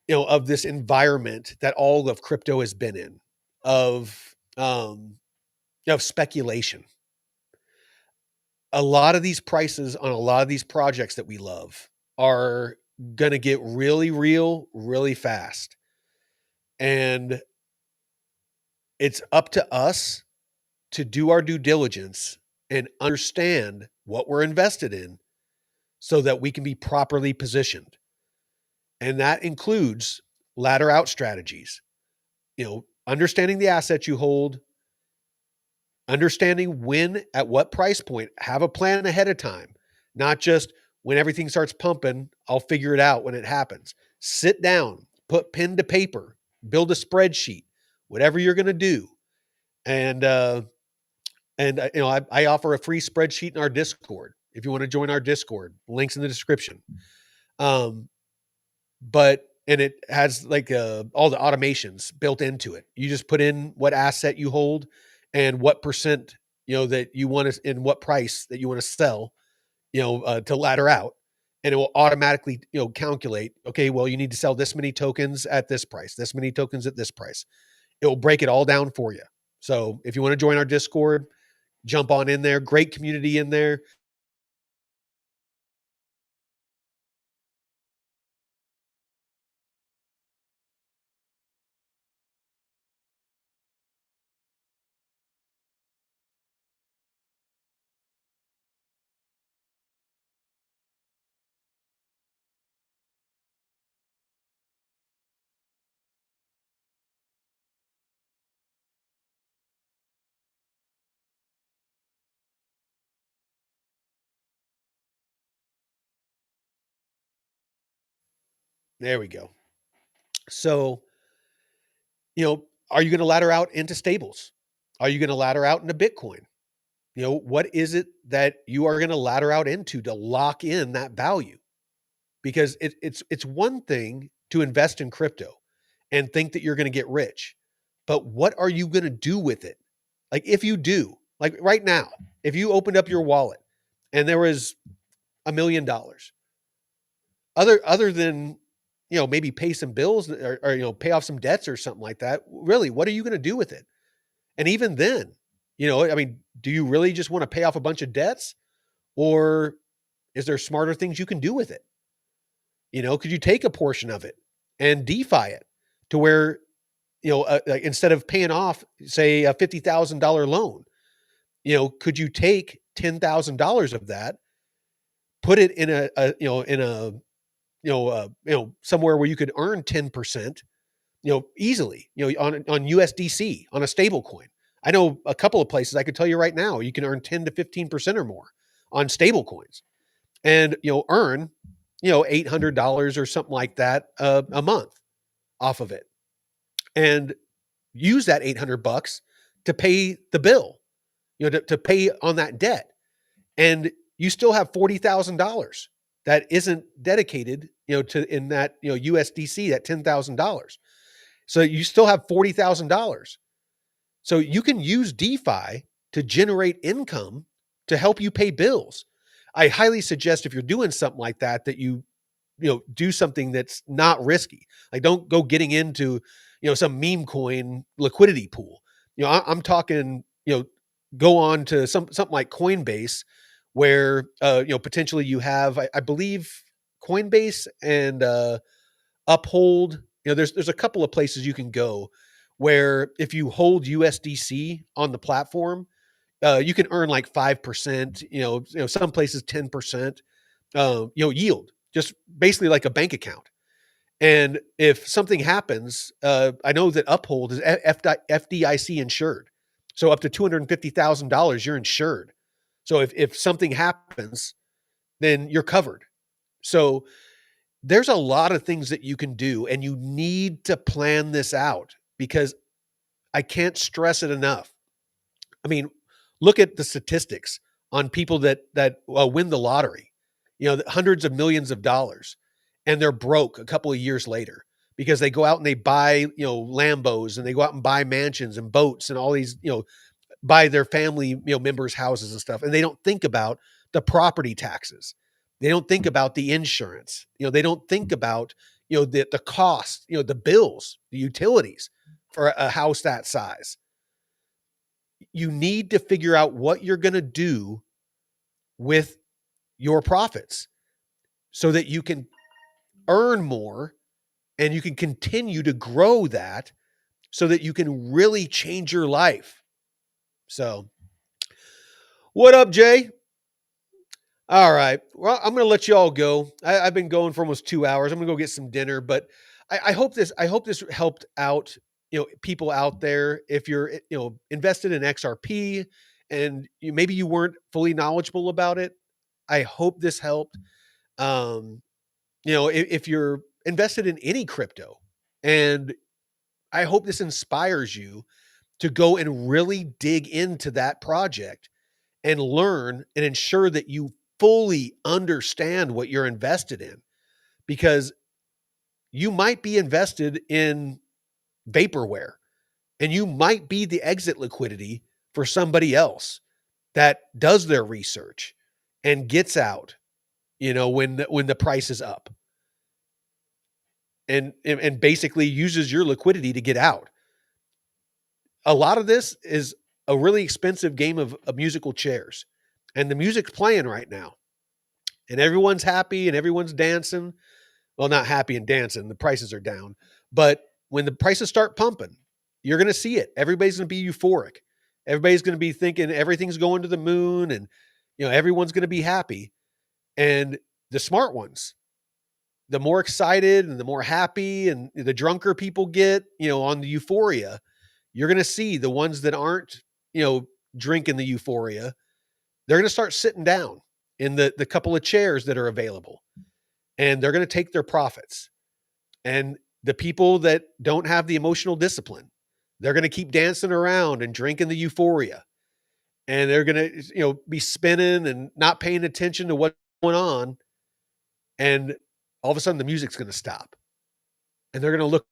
of this environment that all of crypto has been in, of speculation, a lot of these prices on a lot of these projects that we love are going to get really real, really fast. And it's up to us to do our due diligence and understand what we're invested in so that we can be properly positioned. And that includes ladder out strategies, understanding the assets you hold, understanding when, at what price point, have a plan ahead of time, not just when everything starts pumping, I'll figure it out when it happens. Sit down, put pen to paper, build a spreadsheet, whatever you're going to do. And I offer a free spreadsheet in our Discord. If you want to join our Discord, links in the description. And it has like all the automations built into it. You just put in what asset you hold and what percent, that you want to, in what price that you want to sell, to ladder out. And it will automatically, calculate, okay, well, you need to sell this many tokens at this price, this many tokens at this price. It will break it all down for you. So if you want to join our Discord, jump on in there. Great community in there. There we go. So, are you going to ladder out into stables? Are you going to ladder out into Bitcoin? What is it that you are going to ladder out into to lock in that value? Because it's one thing to invest in crypto and think that you're going to get rich, but what are you going to do with it? Like if you do, like right now, if you opened up your wallet and there was $1 million, other than, maybe pay some bills or pay off some debts or something like that, really, what are you going to do with it? And even then, do you really just want to pay off a bunch of debts, or is there smarter things you can do with it? Could you take a portion of it and DeFi it to where, like instead of paying off, say, a $50,000 loan, could you take $10,000 of that, put it in somewhere where you could earn 10%, easily, on USDC, on a stable coin. I know a couple of places I could tell you right now, you can earn 10 to 15% or more on stable coins and, earn, $800 or something like that a month off of it, and use that $800 to pay the bill, to pay on that debt. And you still have $40,000 that isn't dedicated, to in that, USDC, that $10,000. So you still have $40,000. So you can use DeFi to generate income to help you pay bills. I highly suggest, if you're doing something like that, that you do something that's not risky. Like don't go getting into, some meme coin liquidity pool. I'm talking, go on to something like Coinbase, where, potentially you have, I believe Coinbase and Uphold, there's a couple of places you can go where if you hold USDC on the platform, you can earn like 5%, some places 10%, yield, just basically like a bank account. And if something happens, I know that Uphold is FDIC insured. So up to $250,000, you're insured. So if something happens, then you're covered. So there's a lot of things that you can do, and you need to plan this out, because I can't stress it enough. I mean, look at the statistics on people that win the lottery, hundreds of millions of dollars, and they're broke a couple of years later because they go out and they buy, Lambos, and they go out and buy mansions and boats and all these, buy their family, members' houses and stuff. And they don't think about the property taxes. They don't think about the insurance. They don't think about, the cost, the bills, the utilities for a house that size. You need to figure out what you're going to do with your profits so that you can earn more and you can continue to grow that so that you can really change your life. So, what up, Jay? All right. Well, I'm going to let you all go. I've been going for almost 2 hours. I'm going to go get some dinner, but I hope this helped out, people out there. If you're, invested in XRP and maybe you weren't fully knowledgeable about it, I hope this helped. If you're invested in any crypto, and I hope this inspires you to go and really dig into that project and learn and ensure that you fully understand what you're invested in, because you might be invested in vaporware and you might be the exit liquidity for somebody else that does their research and gets out, when the price is up, and basically uses your liquidity to get out. A lot of this is a really expensive game of musical chairs, and the music's playing right now, and everyone's happy and everyone's dancing. Well, not happy and dancing. The prices are down, but when the prices start pumping, you're going to see it. Everybody's going to be euphoric. Everybody's going to be thinking everything's going to the moon, and everyone's going to be happy. And the smart ones, the more excited and the more happy and the drunker people get, on the euphoria, you're going to see the ones that aren't, drinking the euphoria. They're going to start sitting down in the couple of chairs that are available, and they're going to take their profits. And the people that don't have the emotional discipline, they're going to keep dancing around and drinking the euphoria, and they're going to, be spinning and not paying attention to what's going on. And all of a sudden the music's going to stop, and they're going to look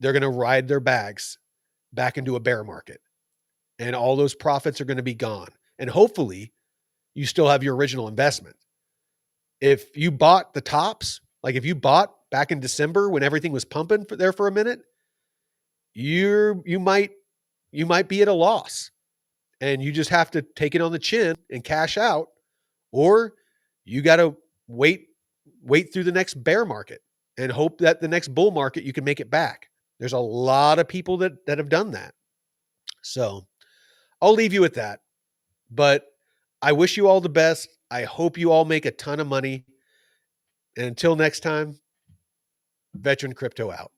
they're going to ride their bags back into a bear market, and all those profits are going to be gone. And hopefully you still have your original investment. If you bought the tops, like if you bought back in December when everything was pumping there for a minute, you might be at a loss, and you just have to take it on the chin and cash out, or you got to wait through the next bear market and hope that the next bull market you can make it back. There's a lot of people that have done that. So I'll leave you with that, but I wish you all the best. I hope you all make a ton of money. And until next time, Veteran Crypto out.